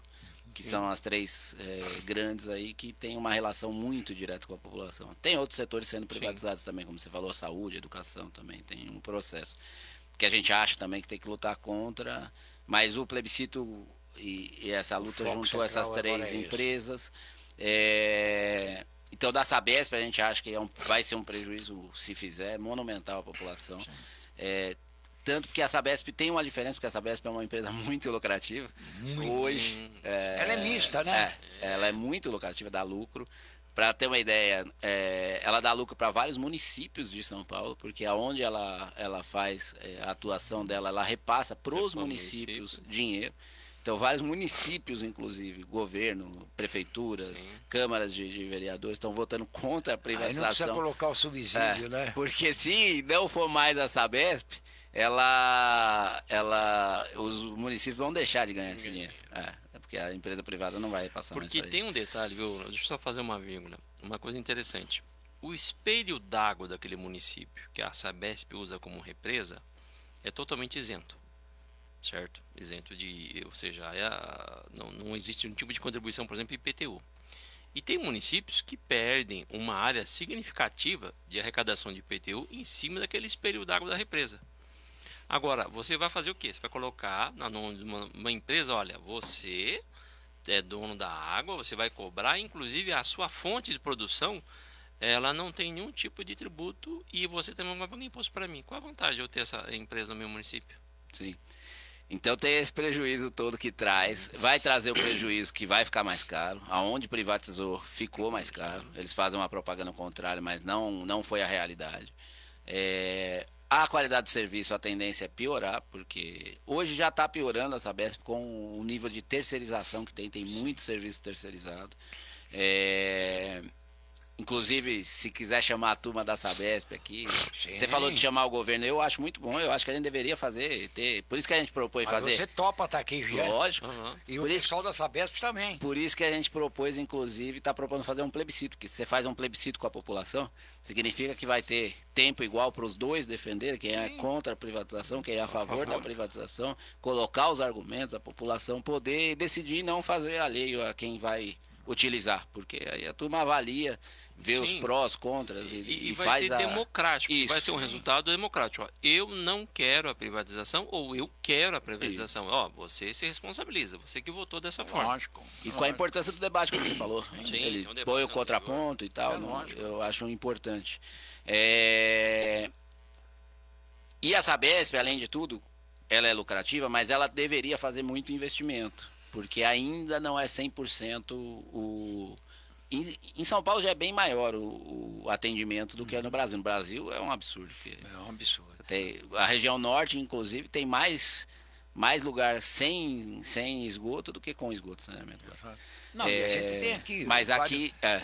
que são as três grandes aí, que tem uma relação muito direta com a população. Tem outros setores sendo privatizados também, como você falou, saúde, educação também, tem um processo que a gente acha também que tem que lutar contra, mas o plebiscito e essa luta juntou essas três empresas. Então, da Sabesp, a gente acha que vai ser um prejuízo, se fizer, monumental à população. Tanto que a Sabesp tem uma diferença, porque a Sabesp é uma empresa muito lucrativa. Hoje. Ela é mista, né? Ela é muito lucrativa, dá lucro. Para ter uma ideia, ela dá lucro para vários municípios de São Paulo, porque aonde ela faz a atuação dela, ela repassa para os municípios dinheiro. Então, vários municípios, inclusive, governo, prefeituras, câmaras de vereadores, estão votando contra a privatização. Aí não precisa colocar o subsídio, né? Porque se não for mais a Sabesp, os municípios vão deixar de ganhar esse dinheiro. Porque a empresa privada não vai passar mais. Porque tem um detalhe, viu? Deixa eu só fazer uma vírgula. Uma coisa interessante. O espelho d'água daquele município, que a Sabesp usa como represa, é totalmente isento. Certo? Isento de... Ou seja, não existe um tipo de contribuição, por exemplo, IPTU. E tem municípios que perdem uma área significativa de arrecadação de IPTU em cima daquele espelho d'água da represa. Agora, você vai fazer o quê? Você vai colocar numa empresa, olha, você é dono da água, você vai cobrar, inclusive a sua fonte de produção, ela não tem nenhum tipo de tributo e você também vai pagar imposto para mim. Qual a vantagem de eu ter essa empresa no meu município? Sim. Então tem esse prejuízo todo que traz, vai trazer o prejuízo que vai ficar mais caro, aonde privatizou ficou mais caro, eles fazem uma propaganda contrária, mas não foi a realidade. A qualidade do serviço, a tendência é piorar, porque hoje já está piorando a Sabesp com o nível de terceirização que tem muito serviço terceirizado. Inclusive, se quiser chamar a turma da Sabesp aqui, você falou de chamar o governo, eu acho muito bom, eu acho que a gente deveria por isso que a gente propôs fazer. Você topa estar aqui já. Lógico. E o pessoal da Sabesp também. Por isso que a gente propôs, inclusive, está propondo fazer um plebiscito, porque se você faz um plebiscito com a população, significa que vai ter tempo igual para os dois defenderem, quem é contra a privatização, quem é a favor da privatização, colocar os argumentos, a população poder decidir não fazer alheio a quem vai utilizar, porque aí a turma avalia, vê os prós, contras e vai faz ser democrático, Isso. vai ser um resultado democrático. Ó, eu não quero a privatização ou eu quero a privatização. Ó, você se responsabiliza, você que votou dessa forma. Lógico. E com a importância do debate, como você falou. Sim, ele tem um põe o debate contraponto e tal, eu acho importante. E a Sabesp, além de tudo, ela é lucrativa, mas ela deveria fazer muito investimento, porque ainda não é 100% Em São Paulo já é bem maior o atendimento do que é no Brasil. No Brasil é um absurdo. É um absurdo. A região norte, inclusive, tem mais lugar sem esgoto do que com esgoto, saneamento. Não, e a gente tem aqui, mas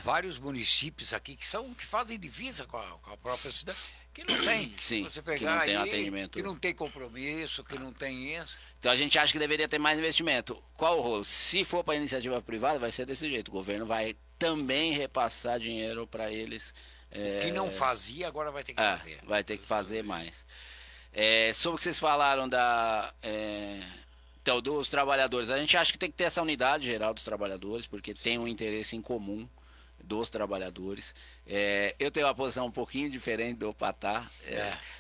vários municípios aqui que fazem divisa com a própria cidade, que não tem. Sim, você pegar que não tem aí, atendimento. que não tem compromisso, que não tem isso. Então a gente acha que deveria ter mais investimento. Qual o rolo? Se for para iniciativa privada, vai ser desse jeito. O governo vai também repassar dinheiro para eles. Que não fazia, agora vai ter que fazer. Vai ter que fazer mais. Sobre o que vocês falaram então, dos trabalhadores, a gente acha que tem que ter essa unidade geral dos trabalhadores, porque tem um interesse em comum dos trabalhadores. Eu tenho uma posição um pouquinho diferente do Patá.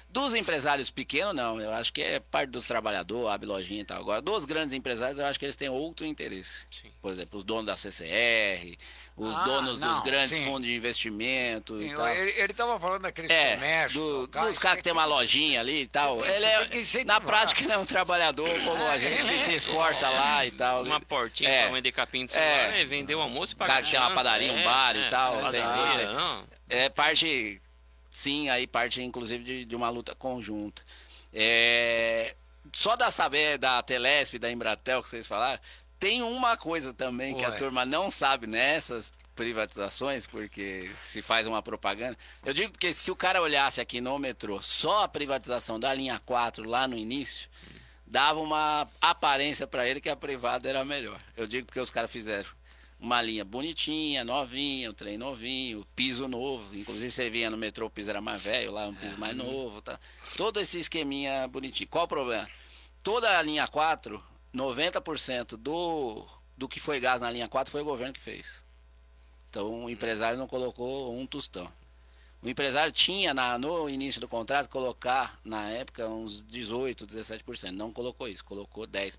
Dos empresários pequenos, não. Eu acho que é parte dos trabalhadores, abre lojinha e tal. Agora, dos grandes empresários, eu acho que eles têm outro interesse. Sim. Por exemplo, os donos da CCR, os donos dos grandes fundos de investimento e tal. Ele estava falando daqueles comércios. Dos caras que tem uma lojinha ali e tal. Na prática, ele é um trabalhador como a gente que se esforça lá e tal. Uma portinha para vender capinha de celular, vender o almoço e pagar. O cara que tem uma padaria, um bar e tal. É parte... Sim, aí parte inclusive de uma luta conjunta. Só da Telesp, da Embratel que vocês falaram, tem uma coisa também que a turma não sabe nessas privatizações, porque se faz uma propaganda. Eu digo porque se o cara olhasse aqui no metrô só a privatização da linha 4 lá no início, dava uma aparência para ele que a privada era melhor. Eu digo porque os caras fizeram uma linha bonitinha, novinha, um trem novinho, piso novo. Inclusive você via no metrô, o piso era mais velho, lá um piso mais novo. Tá? Todo esse esqueminha bonitinho. Qual o problema? Toda a linha 4, 90% do que foi gás na linha 4 foi o governo que fez. Então o empresário não colocou um tostão. O empresário tinha no início do contrato colocar, na época, uns 18%, 17%. Não colocou isso, colocou 10%.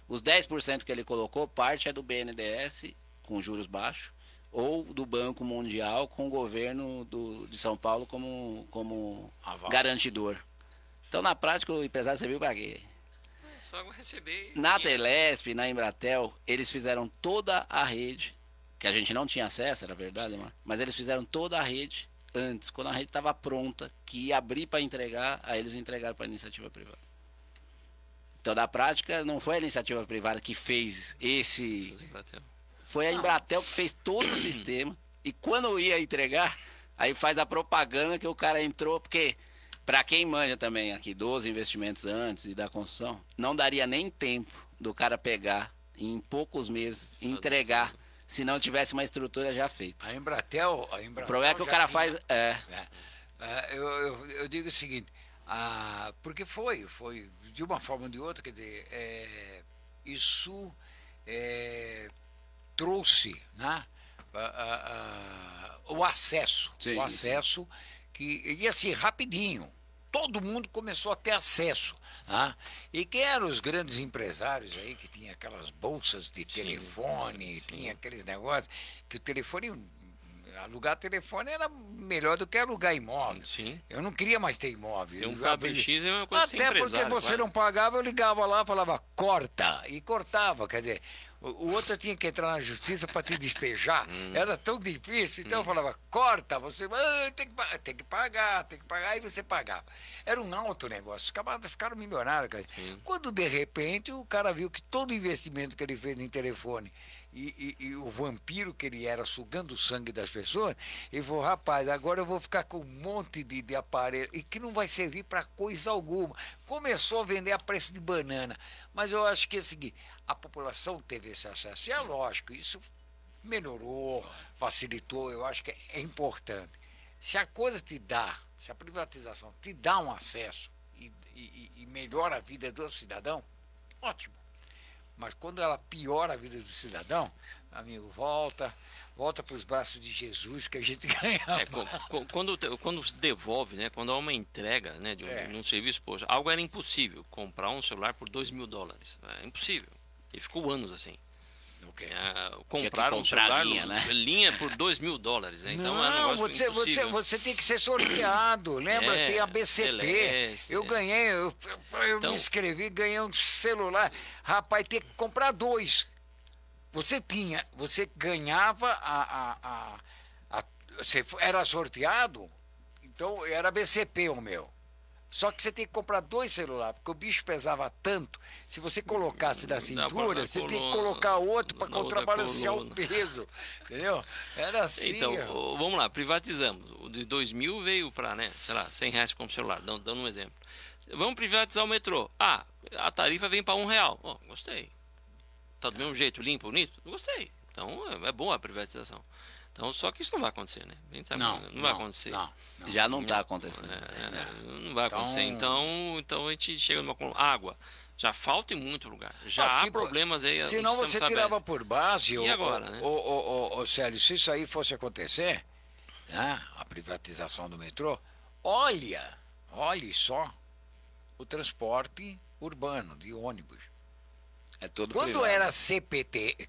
Os 10% que ele colocou, parte é do BNDES, com juros baixos, ou do Banco Mundial, com o governo de São Paulo como garantidor. Então, na prática, o empresário serviu para quê? Só receber. Na Telesp, na Embratel, eles fizeram toda a rede, que a gente não tinha acesso, era verdade, mano, mas eles fizeram toda a rede antes, quando a rede estava pronta, que ia abrir para entregar, aí eles entregaram para a iniciativa privada. Então, na prática, não foi a iniciativa privada que fez esse... Foi a Embratel que fez todo o sistema, e quando ia entregar, aí faz a propaganda que o cara entrou, porque... Para quem manja também aqui 12 investimentos antes e da construção, não daria nem tempo do cara pegar em poucos meses e entregar se não tivesse uma estrutura já feita. A Embratel o problema é que o cara faz... Eu digo o seguinte, porque foi de uma forma ou de outra, quer dizer, isso trouxe, né, o acesso. Sim, o acesso que ia assim rapidinho. Todo mundo começou a ter acesso. E quem eram os grandes empresários aí, que tinha aquelas bolsas de telefone, tinha aqueles negócios, que o telefone, alugar telefone era melhor do que alugar imóvel. Sim. Eu não queria mais ter imóvel. Tem um KBX é uma coisa até porque você não pagava, eu ligava lá, falava, corta, e cortava, quer dizer... O outro tinha que entrar na justiça para te despejar. Era tão difícil. Então eu falava, corta, você tem que pagar, e você pagava. Era um alto negócio. Os camaradas ficaram milionários. Cara. Quando de repente o cara viu que todo o investimento que ele fez em telefone e o vampiro que ele era sugando o sangue das pessoas, ele falou, rapaz, agora eu vou ficar com um monte de aparelho e que não vai servir para coisa alguma. Começou a vender a preço de banana. Mas eu acho que é o seguinte, a população teve esse acesso. E é lógico, isso melhorou, facilitou, eu acho que é importante. Se a coisa te dá, se a privatização te dá um acesso e melhora a vida do cidadão, ótimo. Mas quando ela piora a vida do cidadão, amigo, volta para os braços de Jesus que a gente ganha. Quando se devolve, né, quando há uma entrega, né, de um serviço, poxa, algo era impossível, comprar um celular por $2.000. É impossível. E ficou anos assim. Compraram um celular, linha por $2.000. Né? Então é um negócio você tem que ser sorteado. Lembra? Tem a BCP. Celeste, eu ganhei, eu me inscrevi, ganhei um celular. Rapaz, tem que comprar 2. Você ganhava você era sorteado, então era BCP o meu. Só que você tem que comprar 2 celulares, porque o bicho pesava tanto. Se você colocasse na cintura, você tem que colocar outro para contrabalancear o peso. Entendeu? Era assim. Então, vamos lá, privatizamos. O de 2.000 veio para, né, sei lá, R$100 como celular, dando um exemplo. Vamos privatizar o metrô. A tarifa vem para R$1. Gostei. Tá do mesmo jeito, limpo, bonito? Gostei. Então, é boa a privatização. Então, só que isso não vai acontecer, né? A gente sabe não vai acontecer. Já não está acontecendo. Não vai acontecer. Então a gente chega numa... Água. Já falta em muito lugar. Já há problemas aí. Senão você tirava por base. E agora, né? Célio, se isso aí fosse acontecer, né, a privatização do metrô, olhe só o transporte urbano de ônibus. É todo Quando privado. era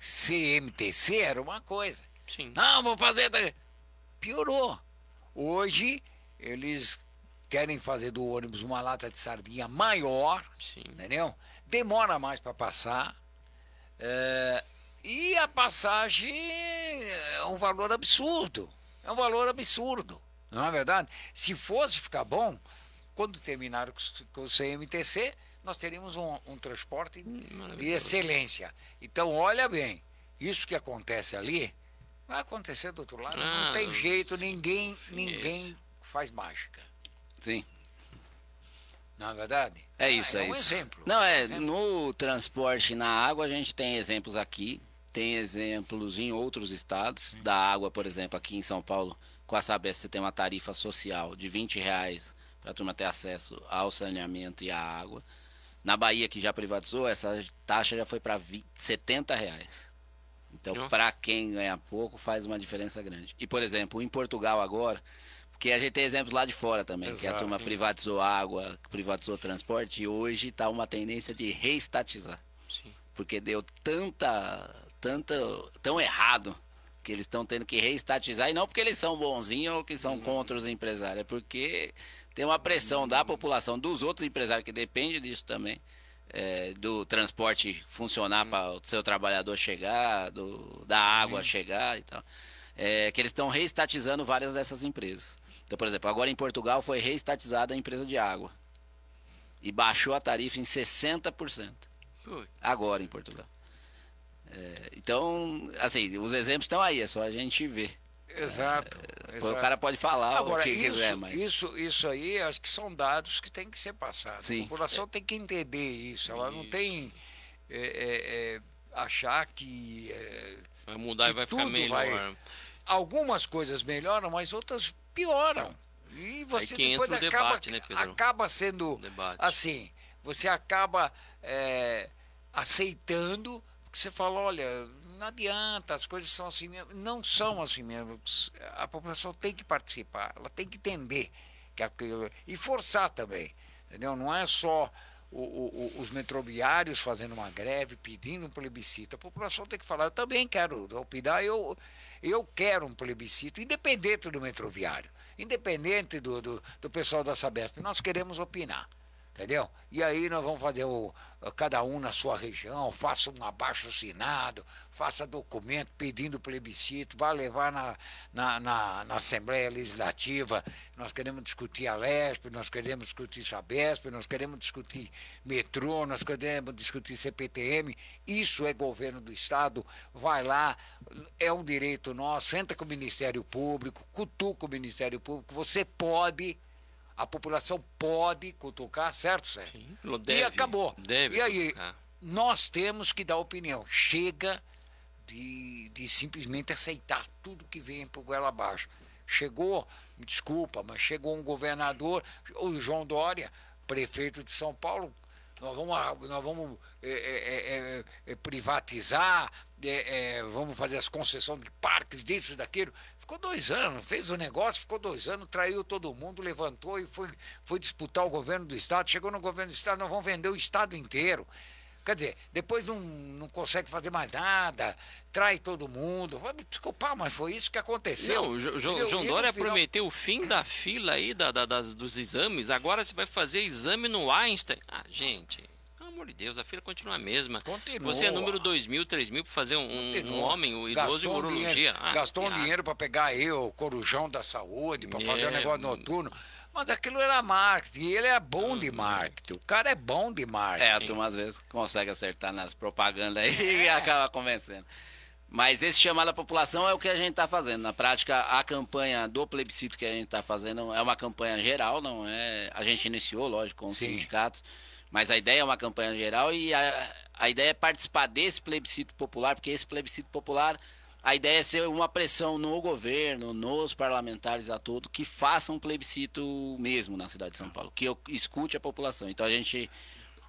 CMTC, era uma coisa. Sim. Não, vou fazer... Piorou. Hoje, eles querem fazer do ônibus uma lata de sardinha maior, sim, entendeu? Demora mais para passar. E a passagem é um valor absurdo. É um valor absurdo. Não é verdade? Se fosse ficar bom, quando terminar com o CMTC, nós teríamos um transporte de excelência. Então, olha bem, isso que acontece ali vai acontecer do outro lado. Não tem jeito, ninguém faz mágica. Sim. Não é verdade? É isso, é um exemplo. Não, no transporte na água a gente tem exemplos aqui, tem exemplos em outros estados. Da água, por exemplo, aqui em São Paulo, com a Sabesp você tem uma tarifa social de R$20 para a turma ter acesso ao saneamento e à água. Na Bahia, que já privatizou, essa taxa já foi para R$ 70. Então, para quem ganha pouco, faz uma diferença grande. E, por exemplo, em Portugal agora, porque a gente tem exemplos lá de fora também, que a turma privatizou água, privatizou transporte, e hoje está uma tendência de reestatizar. Sim. Porque deu tão errado que eles estão tendo que reestatizar, e não porque eles são bonzinhos ou que são contra os empresários, é porque tem uma pressão da população, dos outros empresários que dependem disso também, do transporte funcionar para o seu trabalhador chegar, da água chegar e tal, que eles estão reestatizando várias dessas empresas. Então, por exemplo, agora em Portugal foi reestatizada a empresa de água e baixou a tarifa em 60%. Agora em Portugal. Então, assim, os exemplos estão aí, é só a gente ver. Exato. O cara pode falar agora, o que quiser, mas... Isso aí, acho que são dados que tem que ser passados. Sim. A população tem que entender isso. Ela não tem achar que... vai mudar que e vai ficar melhor. Algumas coisas melhoram, mas outras pioram. E você que depois entra o debate, né, Pedro? acaba sendo assim, você acaba aceitando, porque você fala, olha, não adianta, as coisas são assim mesmo. Não são assim mesmo. A população tem que participar, ela tem que entender que aquilo, e forçar também, entendeu? Não é só os metroviários fazendo uma greve, pedindo um plebiscito. A população tem que falar, eu também quero opinar, eu quero um plebiscito, independente do metroviário, independente do pessoal da Sabesp, nós queremos opinar. Entendeu? E aí nós vamos fazer cada um na sua região, faça um abaixo-assinado, faça documento pedindo plebiscito, vai levar na Assembleia Legislativa. Nós queremos discutir a Lesp, nós queremos discutir Sabesp, nós queremos discutir metrô, nós queremos discutir CPTM. Isso é governo do Estado, vai lá, é um direito nosso, entra com o Ministério Público, cutuca o Ministério Público, você pode... A população pode cutucar, certo, Sérgio? Sim, e acabou. Deve e aí, cutucar. Nós temos que dar opinião. Chega de simplesmente aceitar tudo que vem por goela abaixo. Chegou, me desculpa, mas chegou um governador, o João Dória, prefeito de São Paulo, nós vamos privatizar, vamos fazer as concessões de parques, disso, daquilo. Ficou 2 anos, fez o negócio, ficou 2 anos, traiu todo mundo, levantou e foi disputar o governo do Estado. Chegou no governo do Estado, nós vamos vender o Estado inteiro. Quer dizer, depois não consegue fazer mais nada, trai todo mundo. Vai me desculpar, mas foi isso que aconteceu. Não, João Dória prometeu o fim da fila aí dos exames. Agora você vai fazer exame no Einstein. Ah, gente, pelo amor de Deus, a fila continua a mesma. Continua. Você é número 2.000, 3.000 para fazer um homem, o idoso em urologia. Gastou um dinheiro para pegar o corujão da saúde, para fazer um negócio noturno. Mas aquilo era marketing, e ele é bom de marketing. O cara é bom de marketing. A turma às vezes consegue acertar nas propagandas aí e acaba convencendo. Mas esse chamado à população é o que a gente está fazendo. Na prática, a campanha do plebiscito que a gente está fazendo é uma campanha geral, não é? A gente iniciou, lógico, com os sindicatos, mas a ideia é uma campanha geral e a ideia é participar desse plebiscito popular, porque esse plebiscito popular, a ideia é ser uma pressão no governo, nos parlamentares a todo, que façam um plebiscito mesmo na cidade de São Paulo, que escute a população. Então a gente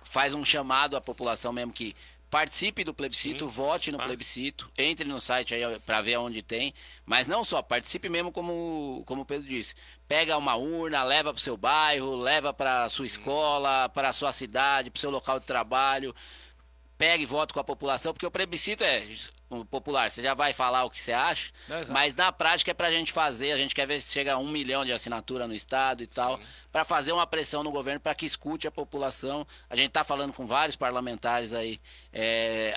faz um chamado à população mesmo que participe do plebiscito, vote no plebiscito, entre no site aí para ver onde tem, mas não só, participe mesmo como o Pedro disse. Pega uma urna, leva para o seu bairro, leva para a sua escola, para a sua cidade, para o seu local de trabalho. Pega e vote com a população, porque o plebiscito é popular, você já vai falar o que você acha, mas na prática é pra gente fazer, a gente quer ver se chega a 1 milhão de assinatura no estado e tal, para fazer uma pressão no governo para que escute a população. A gente tá falando com vários parlamentares aí,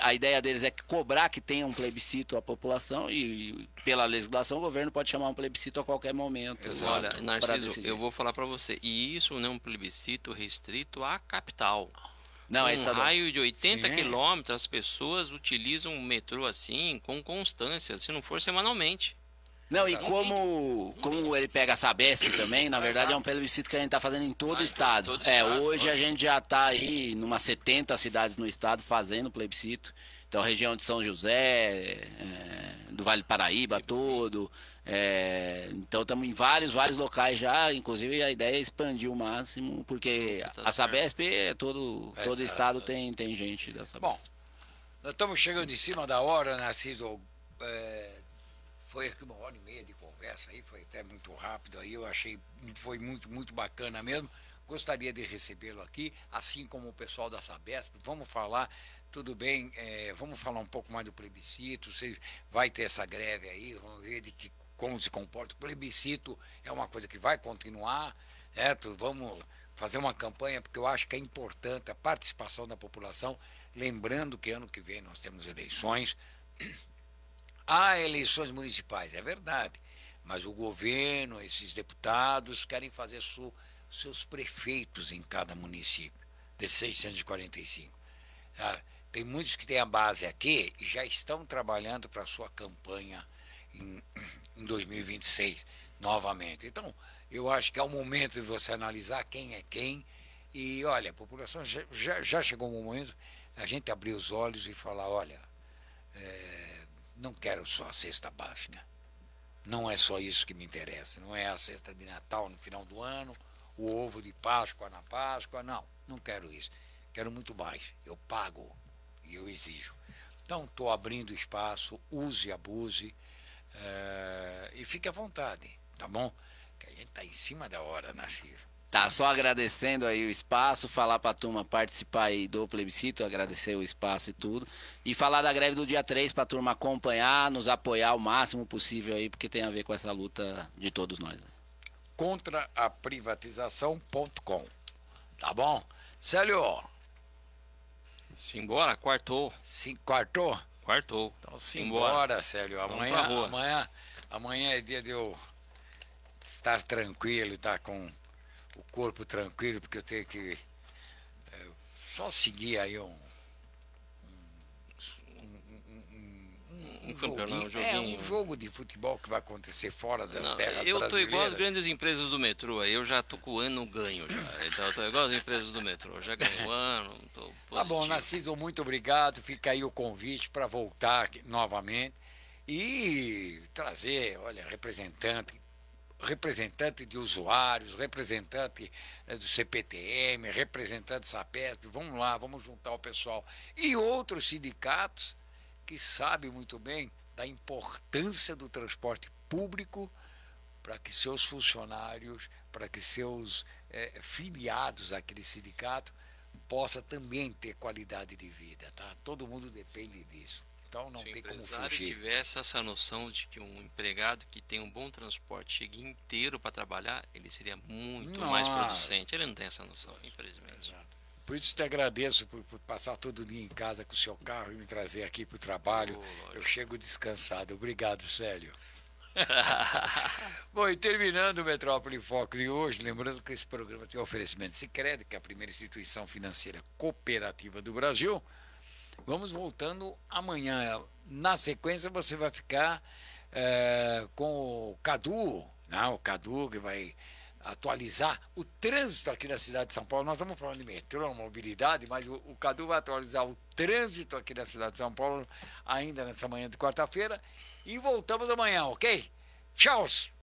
a ideia deles é cobrar que tenha um plebiscito à população e pela legislação o governo pode chamar um plebiscito a qualquer momento. Olha, Narciso, eu vou falar para você, e isso não é um plebiscito restrito à capital. Não, um raio de 80 quilômetros, as pessoas utilizam o metrô assim, com constância, se não for semanalmente. Não, e como ele pega a Sabesp também, na verdade é um plebiscito que a gente está fazendo em todo o estado. Hoje a gente já está aí em umas 70 cidades no estado fazendo plebiscito. Então, a região de São José, do Vale do Paraíba todo, Então estamos em vários locais já, inclusive a ideia é expandir o máximo, porque a Sabesp todo estado tem gente da Sabesp. Bom, nós estamos chegando em cima da hora, Narciso. Foi aqui 1h30 de conversa aí, foi até muito rápido aí, eu achei, foi muito bacana mesmo. Gostaria de recebê-lo aqui, assim como o pessoal da Sabesp. Vamos falar, tudo bem, vamos falar um pouco mais do plebiscito. Você vai ter essa greve aí, vamos ver como se comporta. O plebiscito é uma coisa que vai continuar, certo? Vamos fazer uma campanha, porque eu acho que é importante a participação da população. Lembrando que ano que vem nós temos eleições. Há eleições municipais, é verdade, mas o governo, esses deputados querem fazer seus prefeitos em cada município, desses 645. Tem muitos que têm a base aqui e já estão trabalhando para a sua campanha em 2026, novamente. Então, eu acho que é o momento de você analisar quem é quem. E, olha, a população já chegou um momento a gente abrir os olhos e falar, olha, não quero só a cesta básica. Não é só isso que me interessa. Não é a cesta de Natal no final do ano, o ovo de Páscoa na Páscoa. Não quero isso. Quero muito mais. Eu pago e eu exijo. Então, estou abrindo espaço, use e abuse, e fique à vontade, tá bom? Que a gente está em cima da hora, Narciso. Tá, só agradecendo aí o espaço, falar pra turma participar aí do plebiscito, agradecer o espaço e tudo. E falar da greve do dia 3 pra turma acompanhar, nos apoiar o máximo possível aí, porque tem a ver com essa luta de todos nós. Contra a privatização.com. Tá bom? Célio. Simbora, quartou. Quartou? Quartou. Então simbora, Célio. Amanhã é dia de eu estar tranquilo, estar com o corpo tranquilo, porque eu tenho que só seguir aí um joguinho. Um jogo de futebol que vai acontecer fora das terras eu brasileiras. tô igual as grandes empresas do metrô, aí eu já tô com o ano ganho já. Então eu tô igual as empresas do metrô, já ganhei o ano, tô positivo. Tá bom, Narciso, muito obrigado. Fica aí o convite para voltar aqui, novamente e trazer, olha, representante de usuários, representante do CPTM, representante da Sabesp. Vamos lá, vamos juntar o pessoal. E outros sindicatos que sabem muito bem da importância do transporte público para que seus funcionários, para que seus filiados àquele sindicato possa também ter qualidade de vida, tá? Todo mundo depende disso. Então não tem como fugir. Se o empresário tivesse essa noção de que um empregado que tem um bom transporte chegue inteiro para trabalhar, ele seria muito mais producente. Ele não tem essa noção, infelizmente. Exato. Por isso te agradeço por passar todo dia em casa com o seu carro e me trazer aqui para o trabalho. Eu chego descansado. Obrigado, Célio. Bom, e terminando o Metrópole Foco de hoje, lembrando que esse programa tem oferecimento de Sicredi, que é a primeira instituição financeira cooperativa do Brasil. Vamos voltando amanhã. Na sequência você vai ficar com o Cadu, né? O Cadu que vai atualizar o trânsito aqui na cidade de São Paulo. Nós estamos falando de metrô, mobilidade, mas o Cadu vai atualizar o trânsito aqui na cidade de São Paulo ainda nessa manhã de quarta-feira. E voltamos amanhã, ok? Tchau!